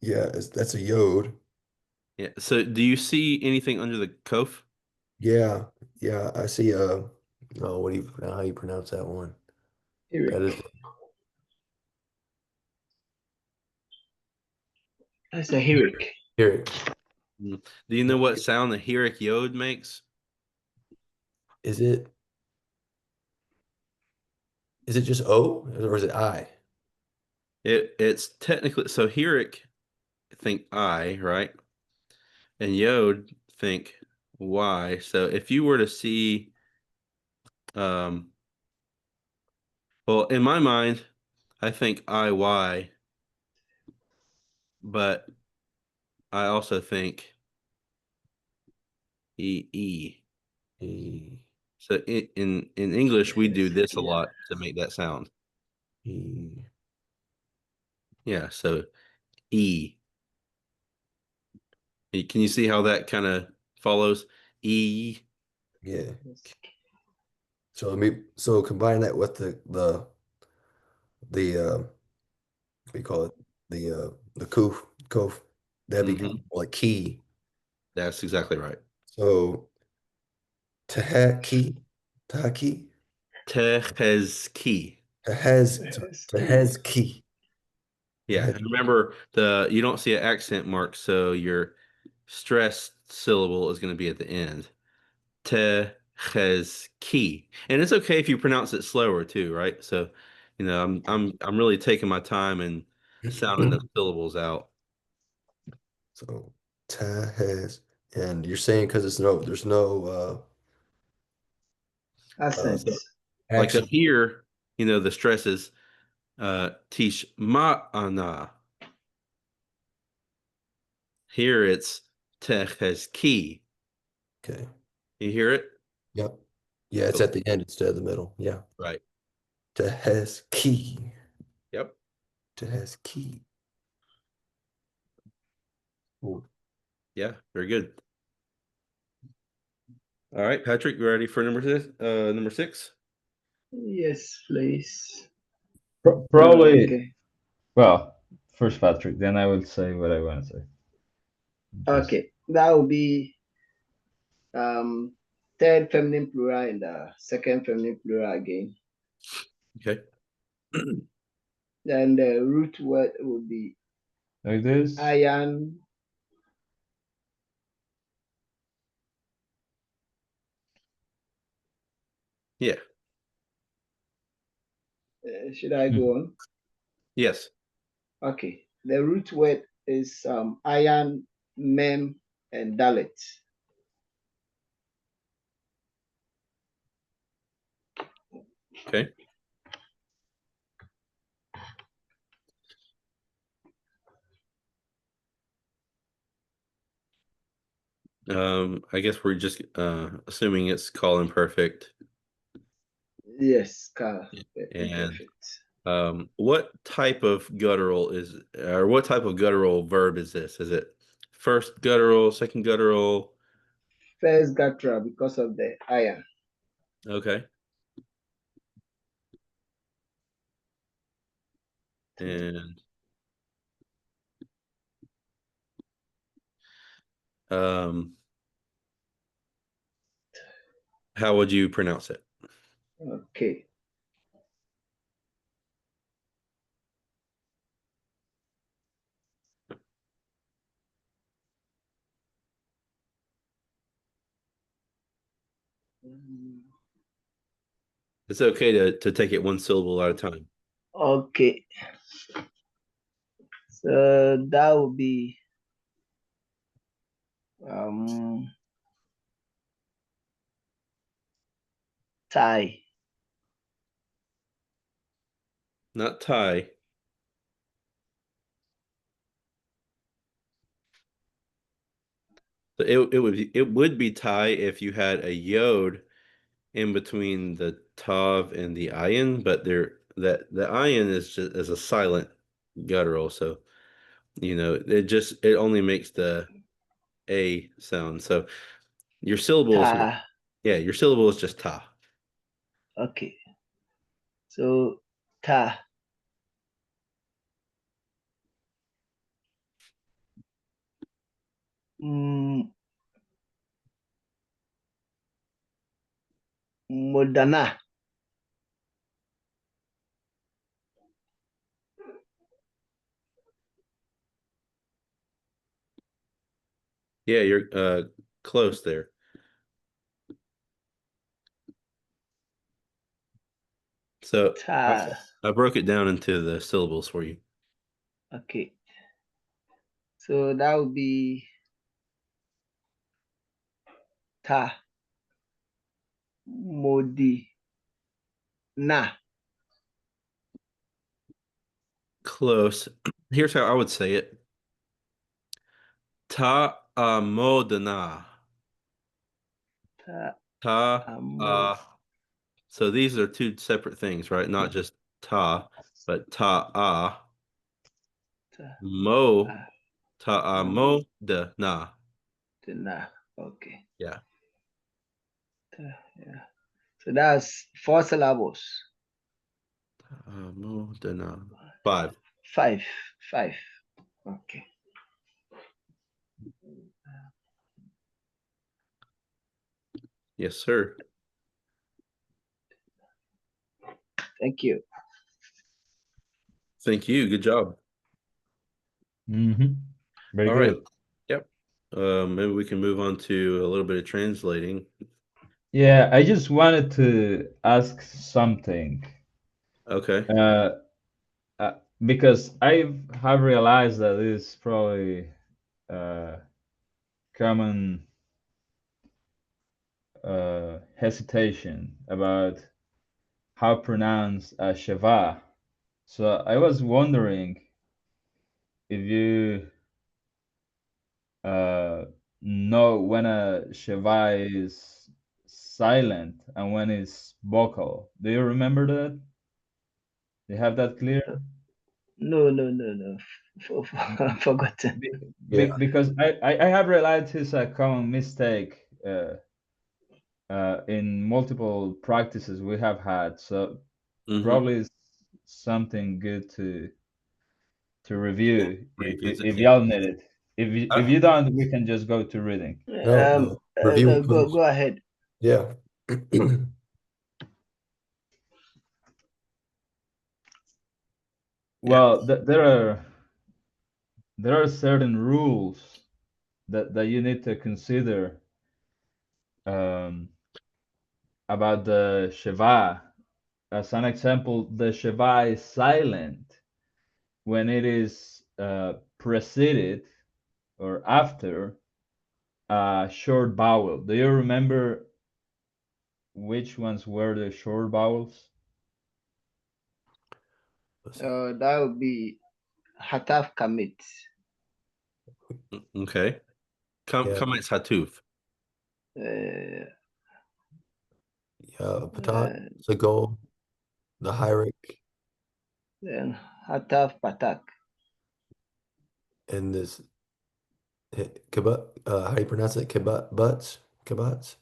yeah, that's a yod. Yeah. So do you see anything under the kof? Yeah, yeah, I see. Oh, how do you pronounce that one? Here. That is That's a Herrick. Herrick. Do you know what sound the Herrick yod makes? Is it just O or is it I? It's technically so Herrick think I, right? And yod think Y. So if you were to see um well, in my mind, I think IY, but I also think EE. E So in English, we do Yes. this a Yeah. lot to make that sound. E. Yeah, so E. Can you see how that kind of follows? E. Yeah. Yes. So combine that with the what do you call it? The koof, that Hmm. become like key. That's exactly right. So tahaki, tahaki, Tehezki. Ski. tahazki, Yeah, tahaz. and remember you don't see an accent mark, so your stressed syllable is going to be at the end. Tehezki. And it's okay if you pronounce it slower too, right? So, I'm really taking my time and sounding the syllables out. So tahaz, and you're saying because there's no So, Accents. like up accent. here, the stress is tish ma'ana. Here it's tehezki. Okay. You hear it? Yep. Yeah, it's Cool. at the end instead of the middle. Yeah. Right. Tahazki, Yep. tahazki. Cool. Yeah, very good. All right, Patrick, you ready for number six? Yes, please. Probably. Okay. Well, first Patrick, then I will say what I want to say. Just Okay. That will be um third feminine plural and the second feminine plural again. Okay. Then the root word would be like this. iron. Yeah. Should I Hmm. go on? Yes. Okay. The root word is iron, mem, and dalet. Okay. I guess we're just assuming it's call imperfect. Yes, Carl. And Imperfect. what type of guttural verb is this? Is it first guttural, second guttural? First guttural because of the iron. Okay. And um, how would you pronounce it? Okay. It's okay to take it one syllable at a time. Okay. So that would be um tie. Not tie. So it would be tie if you had a yod in between the tav and the ayin, but the ayin is just as a silent guttural, so it only makes the a sound. So your syllable is Ta. yeah, your syllable is just ta. Okay. So ta. Mm, modana. Yeah, you're close there. So I, Ta. I broke it down into the syllables for you. Okay. So that would be ta. Modi. Na. Close. Here's how I would say it. Ta modana. Ta. Ta Amo. so these are two separate things, right? Not just ta, but ta Ta. mo Ah. ta Mo. na. Na. Okay. Yeah. Ta. Yeah. So that's 4 syllables. Na. Five. Five. Five. Okay. Yes, sir. Thank you. Thank you. Good job. Mm-hmm. Very All right. good. Yep. Maybe we can move on to a little bit of translating. Yeah, I just wanted to ask something. Okay. Uh, because I have realized that it's probably common hesitation about how pronounce Sheva. So I was wondering if you uh, know when a Sheva is silent and when it's vocal. Do you remember that? Do you have that clear? No, no, no, no. Forgotten. Be- Yeah. because I have realized it's a common mistake in multiple practices we have had. So Mm-hmm. probably it's something good to review Revisit. if Yeah. y'all need it. If Uh, you don't, we can just go to reading. No, no. Review, No, go please. go ahead. Yeah. yeah. Well, there are certain rules that you need to consider um, about the Sheva. As an example, the Sheva is silent when it is preceded or after a short vowel. Do you remember which ones were the short vowels? That would be Hataf Kamit. Okay. Yeah. Comments Hatuf. Uh, Yeah. Patat, uh, Segal, the Hyric, then Hataf Patak. and this Kabat. How do you pronounce it? Kabat butts. Kabats.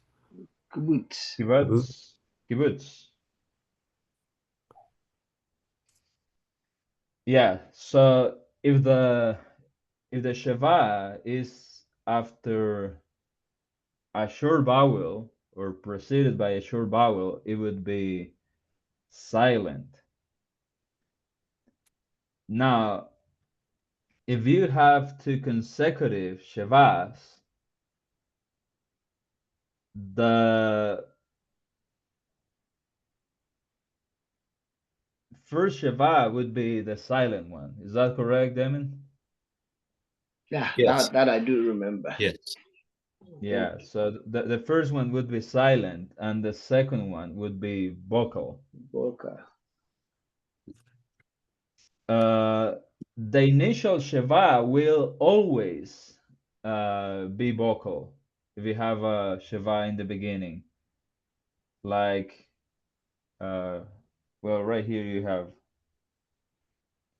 Kubut. Kabut. Kibbutz. Kibbutz. Yeah. So if the Sheva is after a short vowel or preceded by a short vowel, it would be silent. Now, if you have two consecutive Shevas, the first Sheva would be the silent one. Is that correct, Damon? Yeah, Yes. that I do remember. Yes. Yeah, so the first one would be silent and the second one would be vocal. Boka. Uh, the initial Sheva will always be vocal if you have a Sheva in the beginning. Like, uh, well, right here you have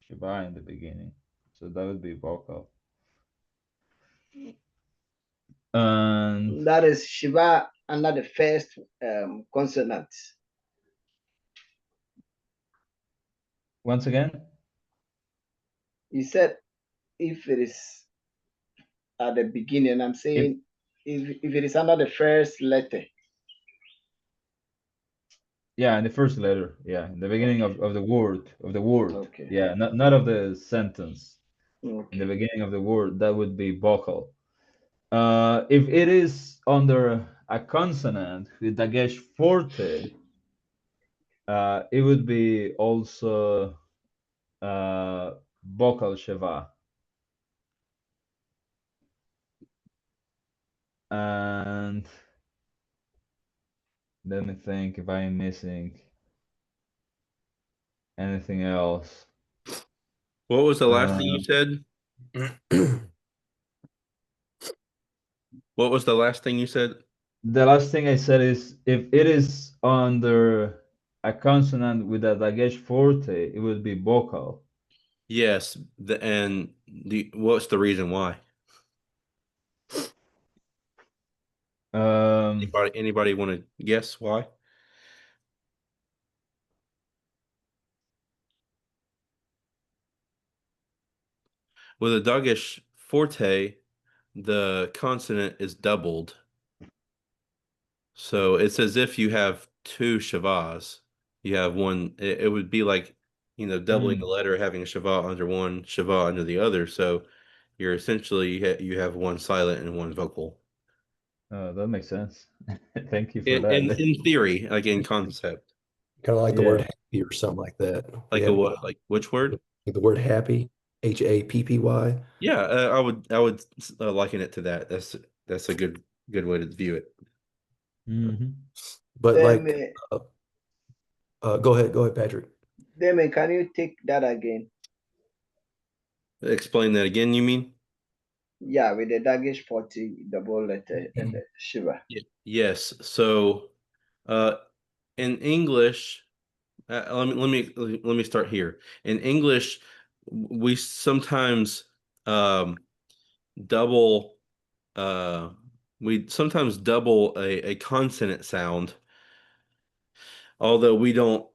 Sheva in the beginning, so that would be vocal. And That is Shiva under the first consonant. once again, You said if it is at the beginning, I'm if saying if it is under the first letter. yeah, in the first letter, yeah, in the beginning Okay. of the word, Okay. yeah, not of the sentence. In the Okay. beginning of the word, that would be vocal. If it is under a consonant with dagesh forte, it would be also vocal sheva. And let me think if I'm missing anything else. What was the last thing you Um, said? What was the last thing you said? the last thing I said is if it is under a consonant with a dagesh forte, it would be vocal. Yes, what's the reason why? Um, Anybody want to guess why? With a doggish forte, the consonant is doubled. So it's as if you have two shavas. You have one, it would be like, doubling the hmm, letter, having a shava under one, shava under the other. So you're essentially, you have one silent and one vocal. that makes sense. Thank you for In that. in theory, like in concept. Kind of like the word Yeah. happy or something like that. We Like a have what? Like which word? the word happy, Happy. Yeah, I would liken it to that. That's a good way to view it. Hmm. But like, Demi, go ahead, Patrick. Demi, can you take that again? Explain that again, you mean? Yeah, with the dagish 40 double letter and the shiva. Yes. So, uh, in English, let me start here. In English, we sometimes um, double uh, we sometimes double a consonant sound, although we don't.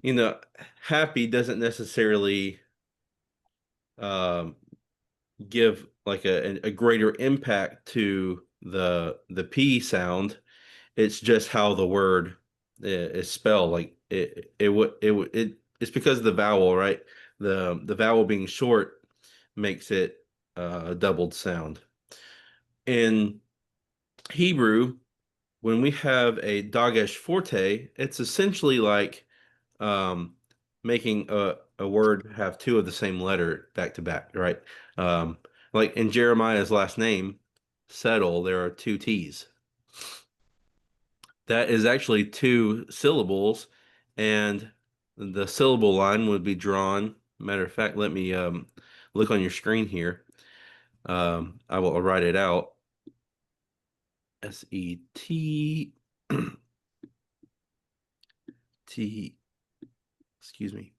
You know, happy doesn't necessarily um, give like a greater impact to the P sound. It's just how the word is spelled. Like it's because of the vowel, right? The vowel being short makes it a doubled sound. In Hebrew, when we have a dagesh forte, it's essentially like um, making a word have two of the same letter back to back, right? Um, like in Jeremiah's last name, settle, there are two T's. That is actually two syllables, and the syllable line would be drawn. Matter of fact, let me look on your screen here. I will write it out. S-E-T T, excuse me,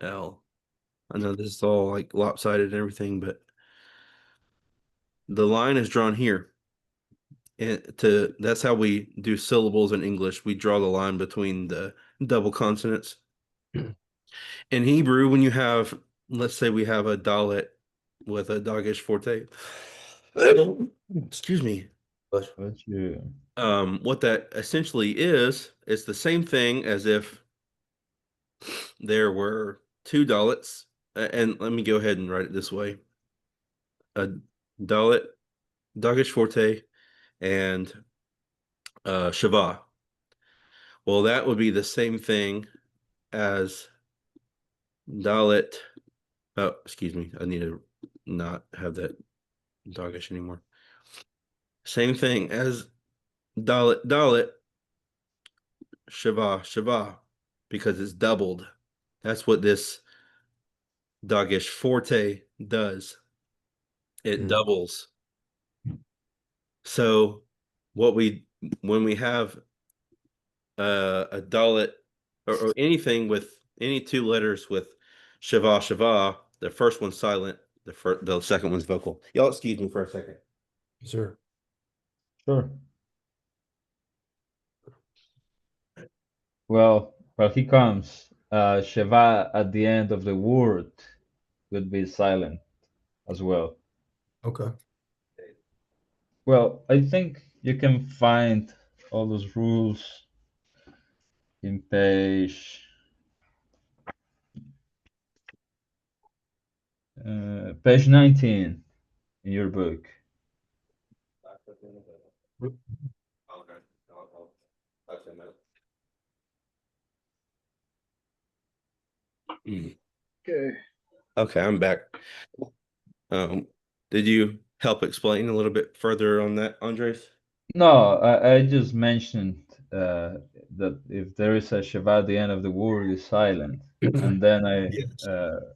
L. I know this is all like lopsided and everything, but the line is drawn here. And that's how we do syllables in English. We draw the line between the double consonants. In Hebrew, when you have, let's say we have a dalet with a dogish forte. Excuse me. But But you. What that essentially is the same thing as if there were two dalets. And let me go ahead and write it this way. A dalet, dogish forte, and shava. Well, that would be the same thing as dalet. Oh, excuse me. I need to not have that dogish anymore. Same thing as dalet, dalet, shava, shava, because it's doubled. That's what this dogish forte does. It mm, doubles. So what we when we have a dalet or anything with any two letters with shava, shava, the first one's silent, the second one's vocal. Y'all excuse me for a second. sir. Sure. Well, he comes. Sheva at the end of the word would be silent as well. Okay. Well, I think you can find all those rules in page 19 in your book? Okay. Okay, I'm back. Did you help explain a little bit further on that, Andres? No, I just mentioned that if there is a Shiva at the end of the word, is silent. And then Yes.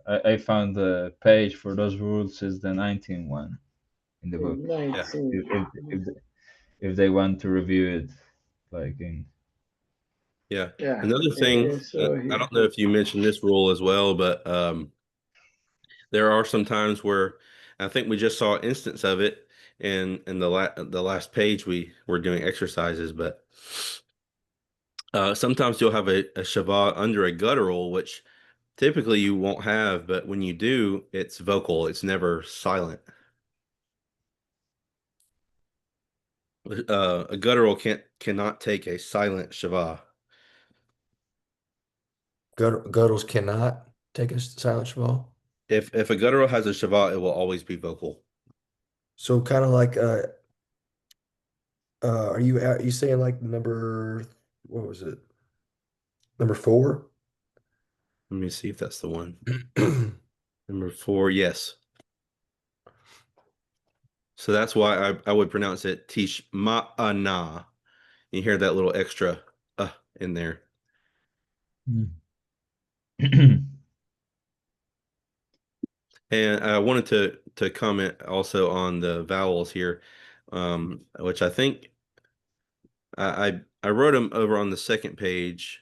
I found the page for those rules is the 19th one in the book. 19. If they want to review it, like in Yeah. Yeah. Another thing, Yeah, so I here. don't know if you mentioned this rule as well, but there are some times where I think we just saw an instance of it in the last page we were doing exercises, but sometimes you'll have a Shabbat under a guttural, which typically you won't have, but when you do, it's vocal. It's never silent. A guttural cannot take a silent Shabbat. Guttles cannot take a silent Shval. If a guttural has a Shabbat, it will always be vocal. So kind of like are you saying like number what was it? Number 4? Let me see if that's the one. Number 4, yes. So that's why I would pronounce it tish ma'ana. You hear that little extra in there. And I wanted to comment also on the vowels here, which I think I wrote them over on the second page.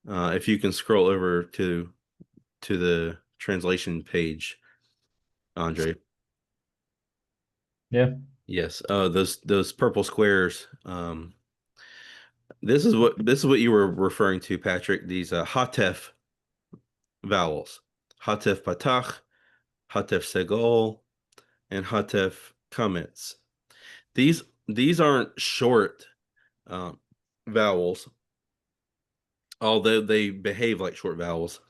If you can scroll over to the translation page, Andre. yeah. Yes, those purple squares. This is what you were referring to, Patrick. These hatef vowels, hatef patach, hatef segol, and hatef kametz. These aren't short um, vowels, although they behave like short vowels.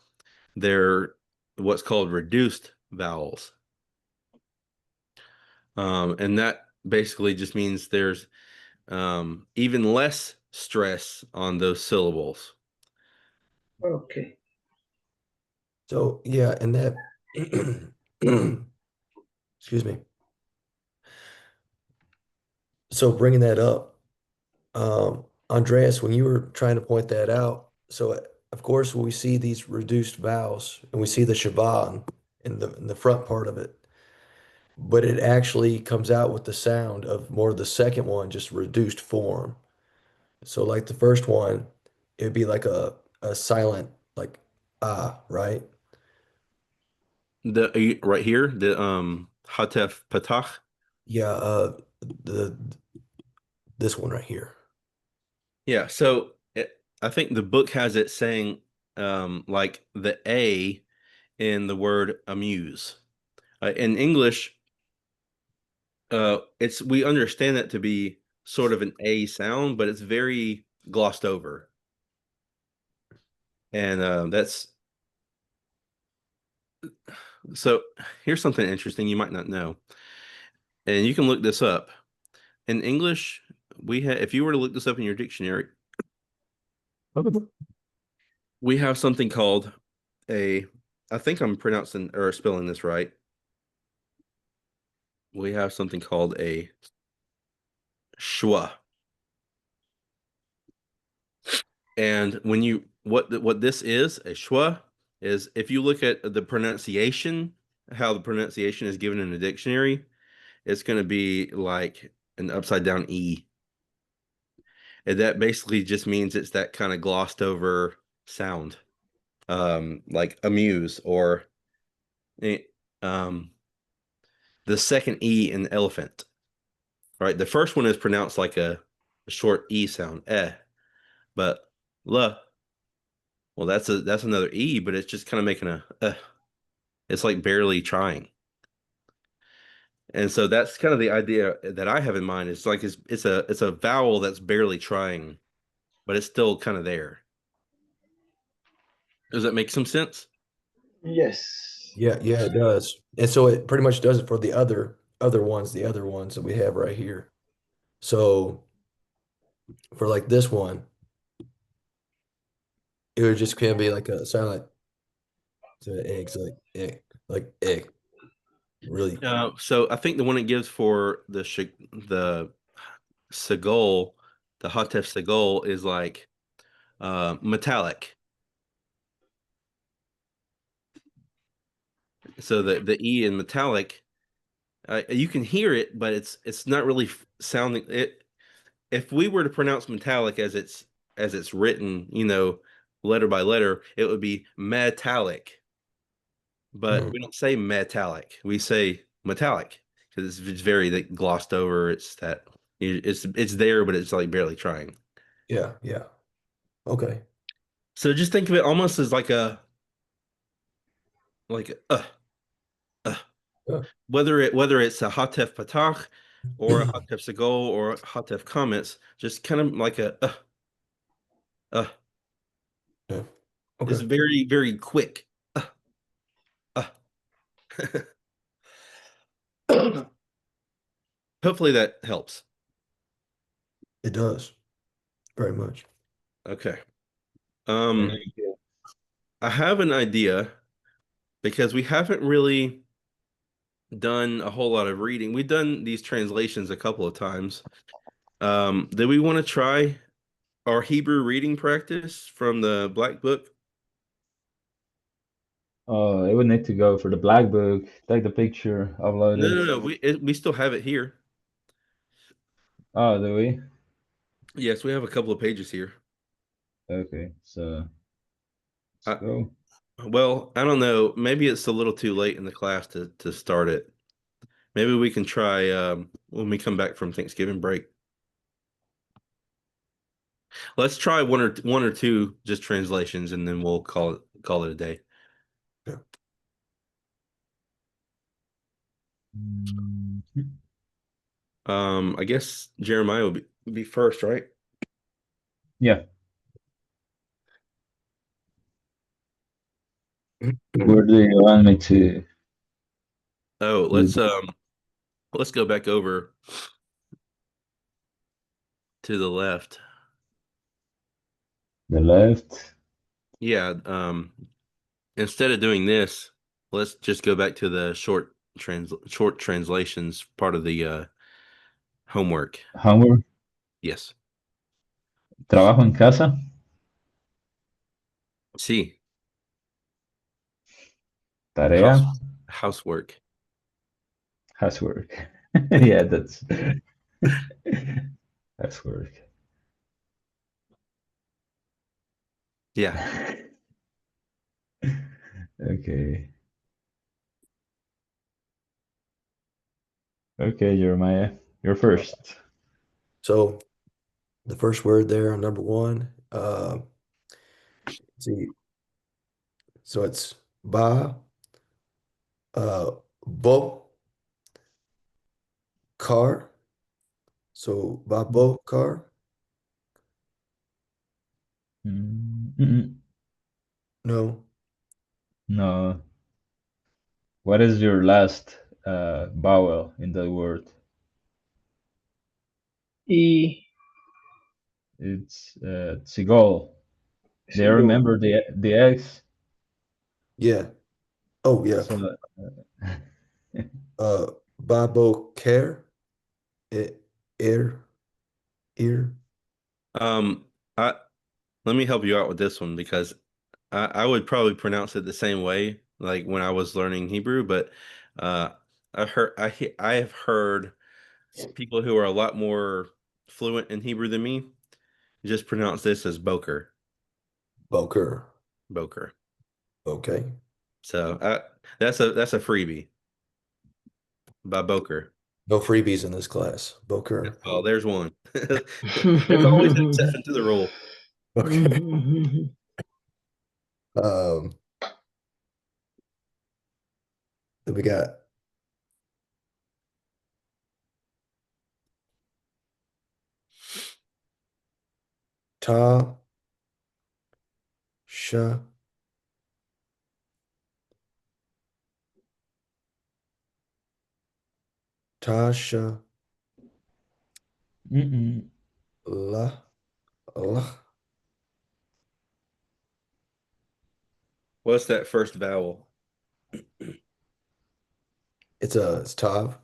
They're what's called reduced vowels, and that basically just means there's even less stress on those syllables. Okay. So yeah, and that excuse me. So bringing that up, Andreas, when you were trying to point that out, so of course when we see these reduced vowels and we see the Shaban in the front part of it, but it actually comes out with the sound of more of the second one, just reduced form. So like the first one, it'd be like a silent like right? The right here, the hatef patach. Yeah, the this one right here. Yeah, so I think the book has it saying like the A in the word amuse. In English, it's we understand that to be sort of an A sound, but it's very glossed over. And that's so here's something interesting you might not know. And you can look this up. In English, we have if you were to look this up in your dictionary, we have something called a I think I'm pronouncing or spelling this right. We have something called a schwa. And when you what this is, a schwa, is if you look at the pronunciation, how the pronunciation is given in the dictionary, it's going to be like an upside down E. And that basically just means it's that kind of glossed over sound, like amuse or eh, um, the second E in elephant. Right, the first one is pronounced like a short E sound, but la, well, that's another E, but it's just kind of making it's like barely trying. And so that's kind of the idea that I have in mind. It's like it's a vowel that's barely trying, but it's still kind of there. Does that make some sense? Yes. Yeah, yeah, it does. And so it pretty much does it for the other the other ones that we have right here. So for like this one, it would just kind of be like a sound like eggs, like egg. Really. So I think the one it gives for the Seagull, the Hotef Seagull is like metallic. So the E in metallic, you can hear it, but it's not really sounding it. If we were to pronounce metallic as it's written, letter by letter, it would be metallic. But Mhm. we don't say metallic. We say metallic because it's very like, glossed over. It's there, but it's like barely trying. Yeah, yeah. Okay. So just think of it almost as like uh, Yeah. whether it's a Hatef Patach or a Hatef Segal or a Hatef Comments, just kind of like uh. Yeah. It's Okay. very very quick. Uh, uh. Hopefully that helps. It does very much. Okay. Thank Um, you. I have an idea because we haven't really done a whole lot of reading. We've done these translations a couple of times. Do we want to try our Hebrew reading practice from the Black Book? Oh, it would need to go for the black book, take the picture, upload No, no, it. no. We still have it here. Oh, do we? Yes, we have a couple of pages here. Okay, so let's I, go. well, I don't know. Maybe it's a little too late in the class to start it. Maybe we can try when we come back from Thanksgiving break. Let's try one or two just translations, and then we'll call it a day. Yeah. Mhm. I guess Jeremiah will be first, right? Yeah, where do you want me Oh, to let's go back over to the left. the left? Yeah, instead of doing this, let's just go back to the short translations part of the homework. Homework? Yes. Trabajo en casa? See, Tarea? house housework. Housework. Yeah, that's housework. Yeah. Okay. Okay, Jeremiah, you're first. So the first word there on number one, see, so it's ba, bo, car. So ba, bo, car. Mm-mm. No, No. What is your last vowel in that word? E. It's seagull. Do you Go. remember the eggs? yeah. Oh, yeah. So Ba, bo, care, e, ear, ear. Um, I Let me help you out with this one because I would probably pronounce it the same way, like when I was learning Hebrew, but uh, I have heard people who are a lot more fluent in Hebrew than me just pronounce this as Boker, Boker. Boker. Okay. So that's a freebie by Boker. No freebies in this class. Boker. Oh, there's one. There's always an exception to the rule. Okay. Um, then we got ta, sha, Tasha, Mm-mm. la, la. What's that first vowel? It's Tav.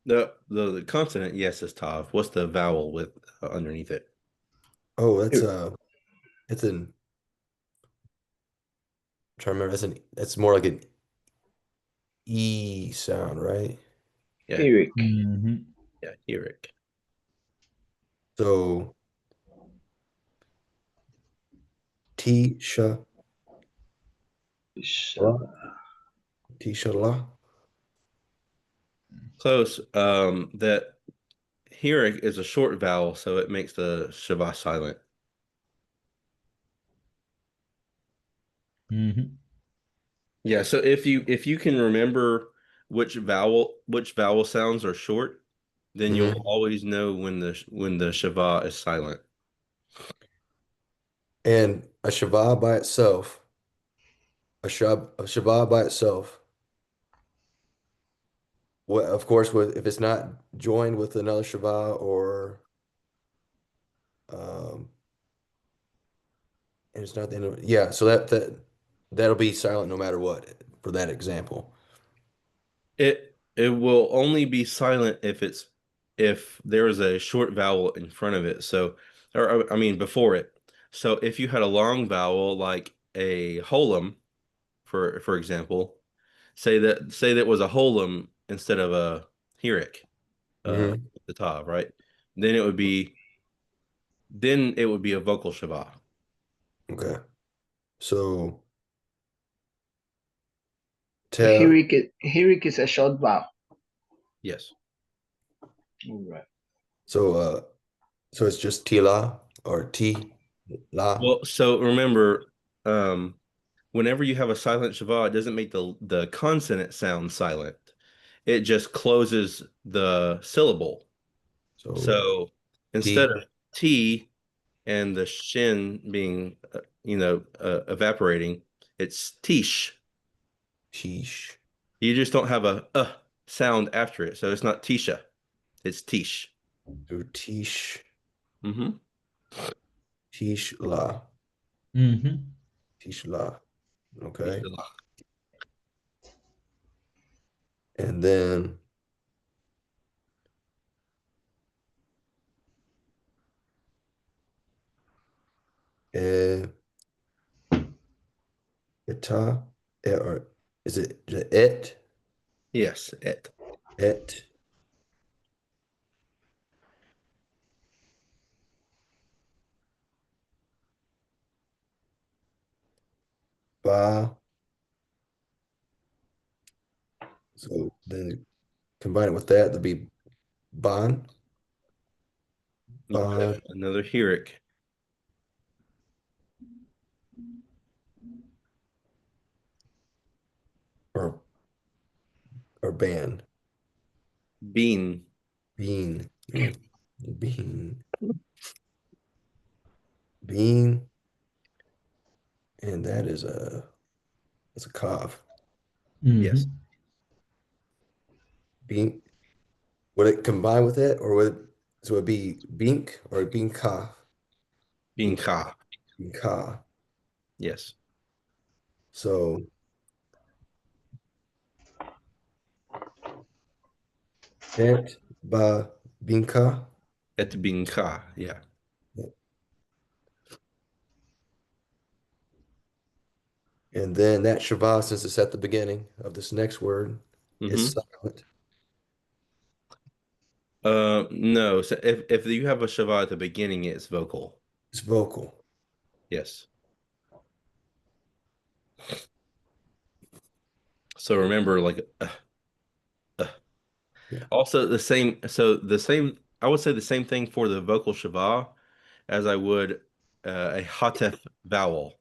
The consonant, yes, is tav. What's the vowel with underneath it? Oh, Here. it's an, I'm trying to remember, that's more like an E sound, right? Yeah, Eric. Mm-hmm. yeah, Eric. So Tisha, la, Tisha, la. Close. That Eric is a short vowel, so it makes the Shabbat silent. Mm-hmm. Yeah, so if you can remember which vowel sounds are short, then you'll Hmm. always know when the Shabbat is silent. And a Shabbat by itself, a Shabbat by itself. What, of course, if it's not joined with another Shabbat or um, and it's not the end of, yeah. So that'll be silent no matter what for that example. It will only be silent if there is a short vowel in front of it. So, or I mean before it. So if you had a long vowel like a holum, for example, say that was a holum instead of a heric, Hmm. at the top, right? Then it would be a vocal Shabbat. Okay. So te, Eric is a short vowel. Yes. All right. so so it's just tila or ti la. Well, so remember, um, whenever you have a silent Shabbat, it doesn't make the consonant sound silent. It just closes the syllable. So So instead ti, of T and the shin being, evaporating, it's tish. sheesh. You just don't have a sound after it. So it's not tisha, it's tish. So tish, Mm-hmm. tish la, Mm-hmm. tish la. Okay. Mishnah. And then eh, eta, or is it et, Yes, et. et, ba. So then combine it with that, there'd be ban, You got ban, another heric. or ban, Bean. bean, bean, bean, and that's a cough. Mm-hmm. Yes. Bean, would it combine with it, or would it, so it'd be bink or binka, Bean bink, ka. binka. Yes. So et ba binka, Et bean ka. Yeah. and then that Shabbat, since it's at the beginning of this next word, is Mm-hmm. silent. No. So if you have a Shabbat at the beginning, it's vocal. It's vocal. Yes. So remember, like, uh. Yeah. Also the same. So the same. I would say the same thing for the vocal Shabbat as I would a hatef vowel.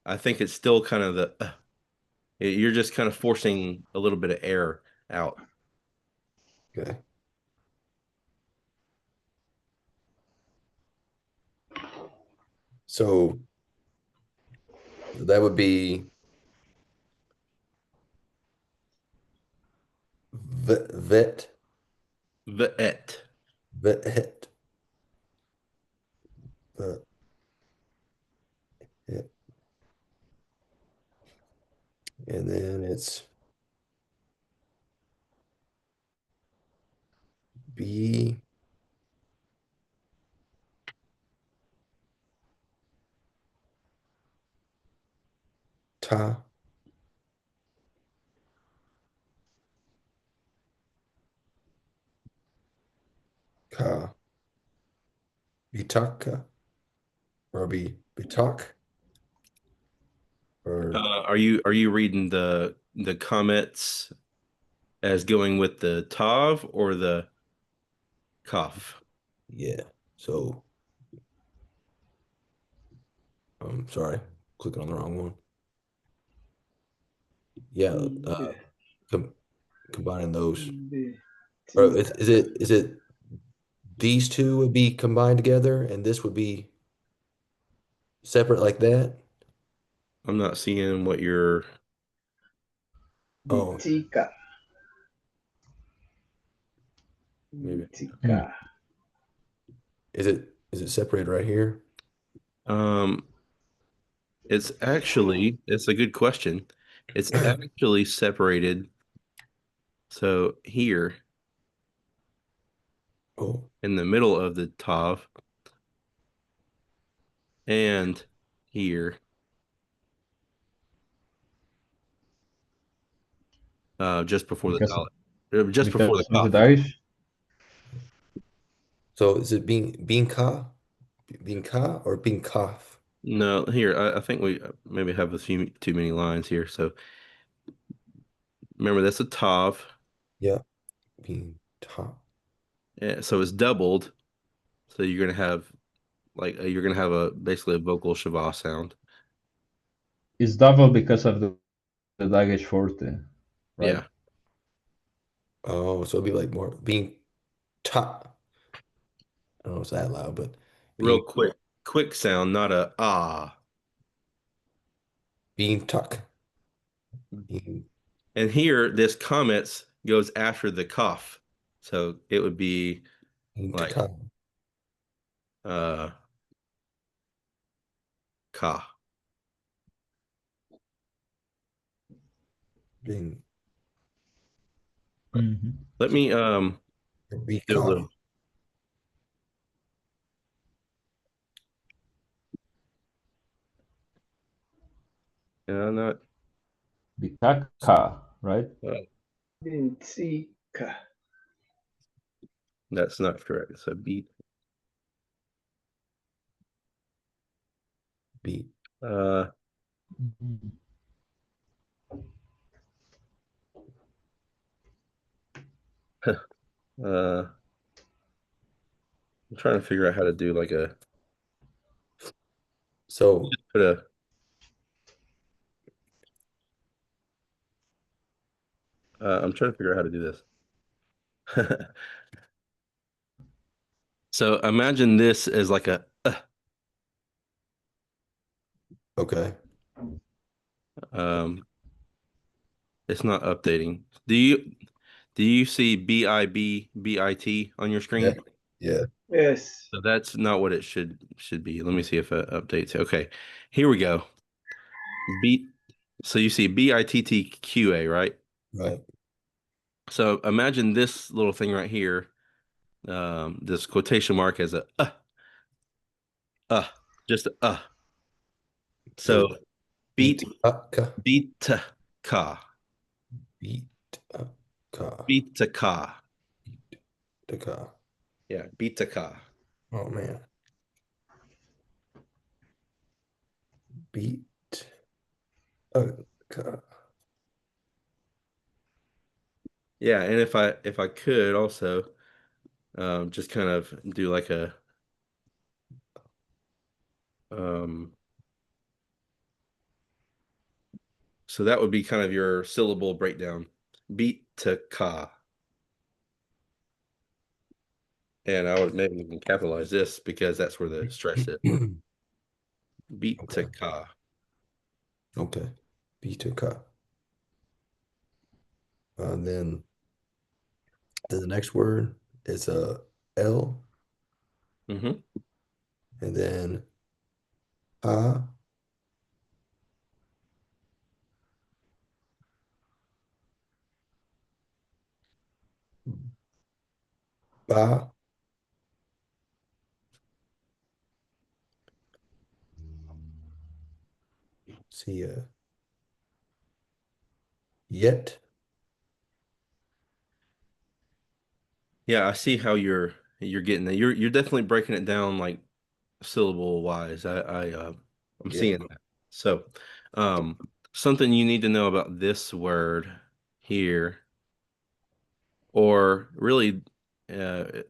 I think it's still kind of the. You're just kind of forcing a little bit of air out. Okay. So that would be vet. Vet. Vet. Yeah. And then it's B ta ka bitaka or bitak or Are you reading the comments as going with the tav or the kaf? yeah. So I'm sorry, clicking on the wrong one. Yeah, B, com combining those. B, Or T, is it these two would be combined together and this would be separate like that? I'm not seeing what you're. Oh, Bitika, maybe. Bitika. Hmm. Is it separated right here? Um, it's a good question. It's actually separated. So here Oh, in the middle of the tav and here, just before the Because dollar, just before the because of the kaf. dash. so is it being ka or being kaf? No, here I think we maybe have a few too many lines here. So remember that's a tav. Yeah, being ta. So it's doubled. So you're gonna have you're gonna have a basically a vocal schwa sound. It's double because of the dash forte, right? Yeah. Oh, so it'd be like more being ta. I don't know if it's that loud, but Real being quick sound, not a ah. being tuck. Being And here this comments goes after the cough. So it would be being like ta. uh ka. Being Hmm. Let me be do a ka. little not Bitaka, right? uh, Bintika. that's not correct. So beat Be uh Mhm. I'm trying to figure out how to do like a so put a I'm trying to figure out how to do this. So imagine this as like a okay. um it's not updating. Do you see BIT on your Yeah. screen? Yeah. Yes. So that's not what it should be. Let me see if it updates. Okay. Here we go. B so you see BITTQA, right? Right. So imagine this little thing right here, this quotation mark as a uh, just a So So beat beat ka. beat ka Beat ka. beat ka. The ka. Yeah, beat ka. Oh man. Beat ka. Yeah, and if I could also just kind of do like a um so that would be kind of your syllable breakdown. Beat to ka. And I would maybe even capitalize this because that's where the stress is. Beat to Okay. ka. Okay. Beat ka. Then the next word. is a L, Mm-hmm. and then ha, ba, see, yet. Yeah, I see how you're getting that. You're definitely breaking it down like syllable wise. I'm Yeah. seeing that. So, um, something you need to know about this word here, or really,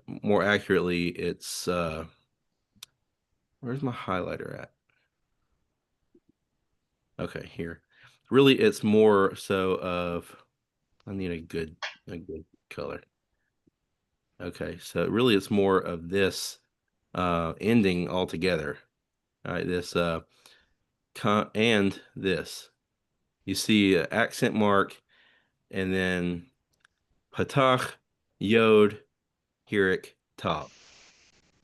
more accurately, it's where's my highlighter at? Okay, here. Really, it's more so of I need a good color. Okay, so really, it's more of this ending altogether. All right, this and this. You see accent mark and then patach, yod, hirik, tav.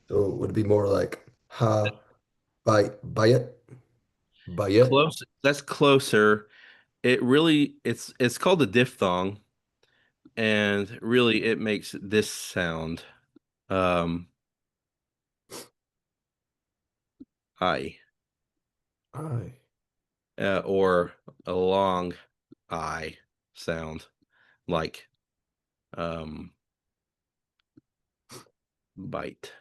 So would it be more like ha, bayet, bayet? Close. That's closer. It's called a diphthong, and really it makes this sound. Um, I I. or a long I sound like um bite.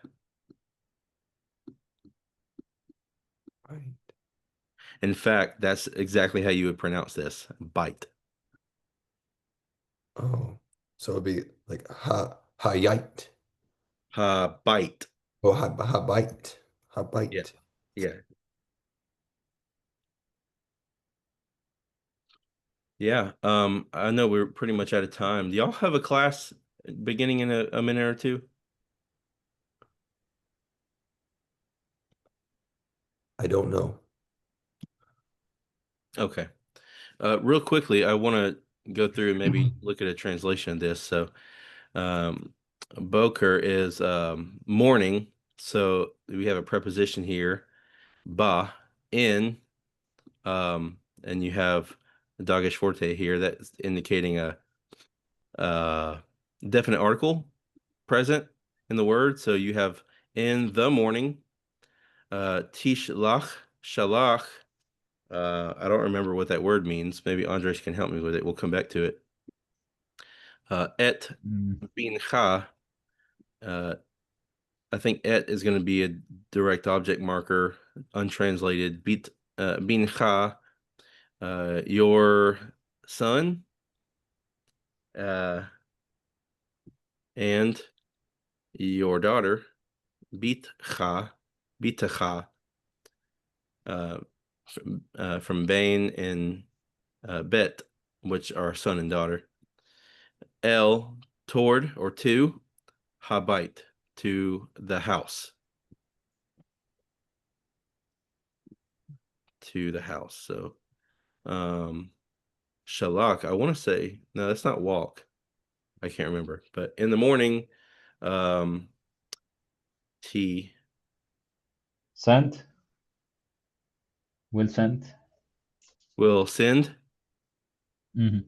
Right. In fact, that's exactly how you would pronounce this. Bite. Oh, so it'd be like ha, hayite. Bite. Oh, habite, Yeah. habite. Yeah. Yeah. I know we're pretty much out of time. Do y'all have a class beginning in a minute or two? I don't know. Okay. Real quickly, I want to go through and maybe look at a translation of this. So, um, Boker is morning. So we have a preposition here, ba, in, and you have the Dagesh forte here that's indicating a definite article present in the word. So you have in the morning, tishlach, shalach. I don't remember what that word means. Maybe Andres can help me with it. We'll come back to it. Et Mm. bincha. Uh, I think et is going to be a direct object marker, untranslated. Bincha, your son, uh, and your daughter. Bitcha, bitacha, uh, from Bain and Bet, which are son and daughter. El, toward or to, habite, to the house, to the house. So, shalak, I want to say, no, that's not walk. I can't remember. But in the morning, um, he Sent, will send. will send, Hmm.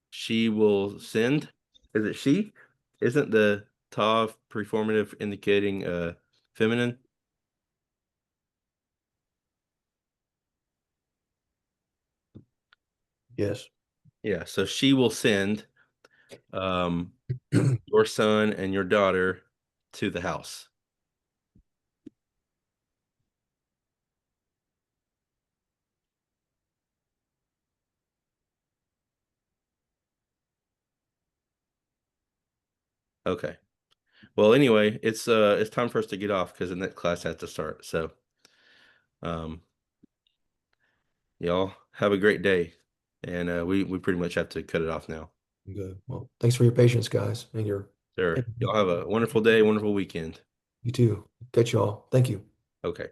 she will send. Is it she? Isn't the tav preformative indicating feminine? Yes. Yeah, so she will send um your son and your daughter to the house. Okay. Well, anyway, it's time for us to get off because the next class has to start. So, um, y'all have a great day, and we pretty much have to cut it off now. Good. Well, thanks for your patience, guys, and your. Sure. Y'all have a wonderful day, wonderful weekend. You too. Catch y'all. Thank you. Okay.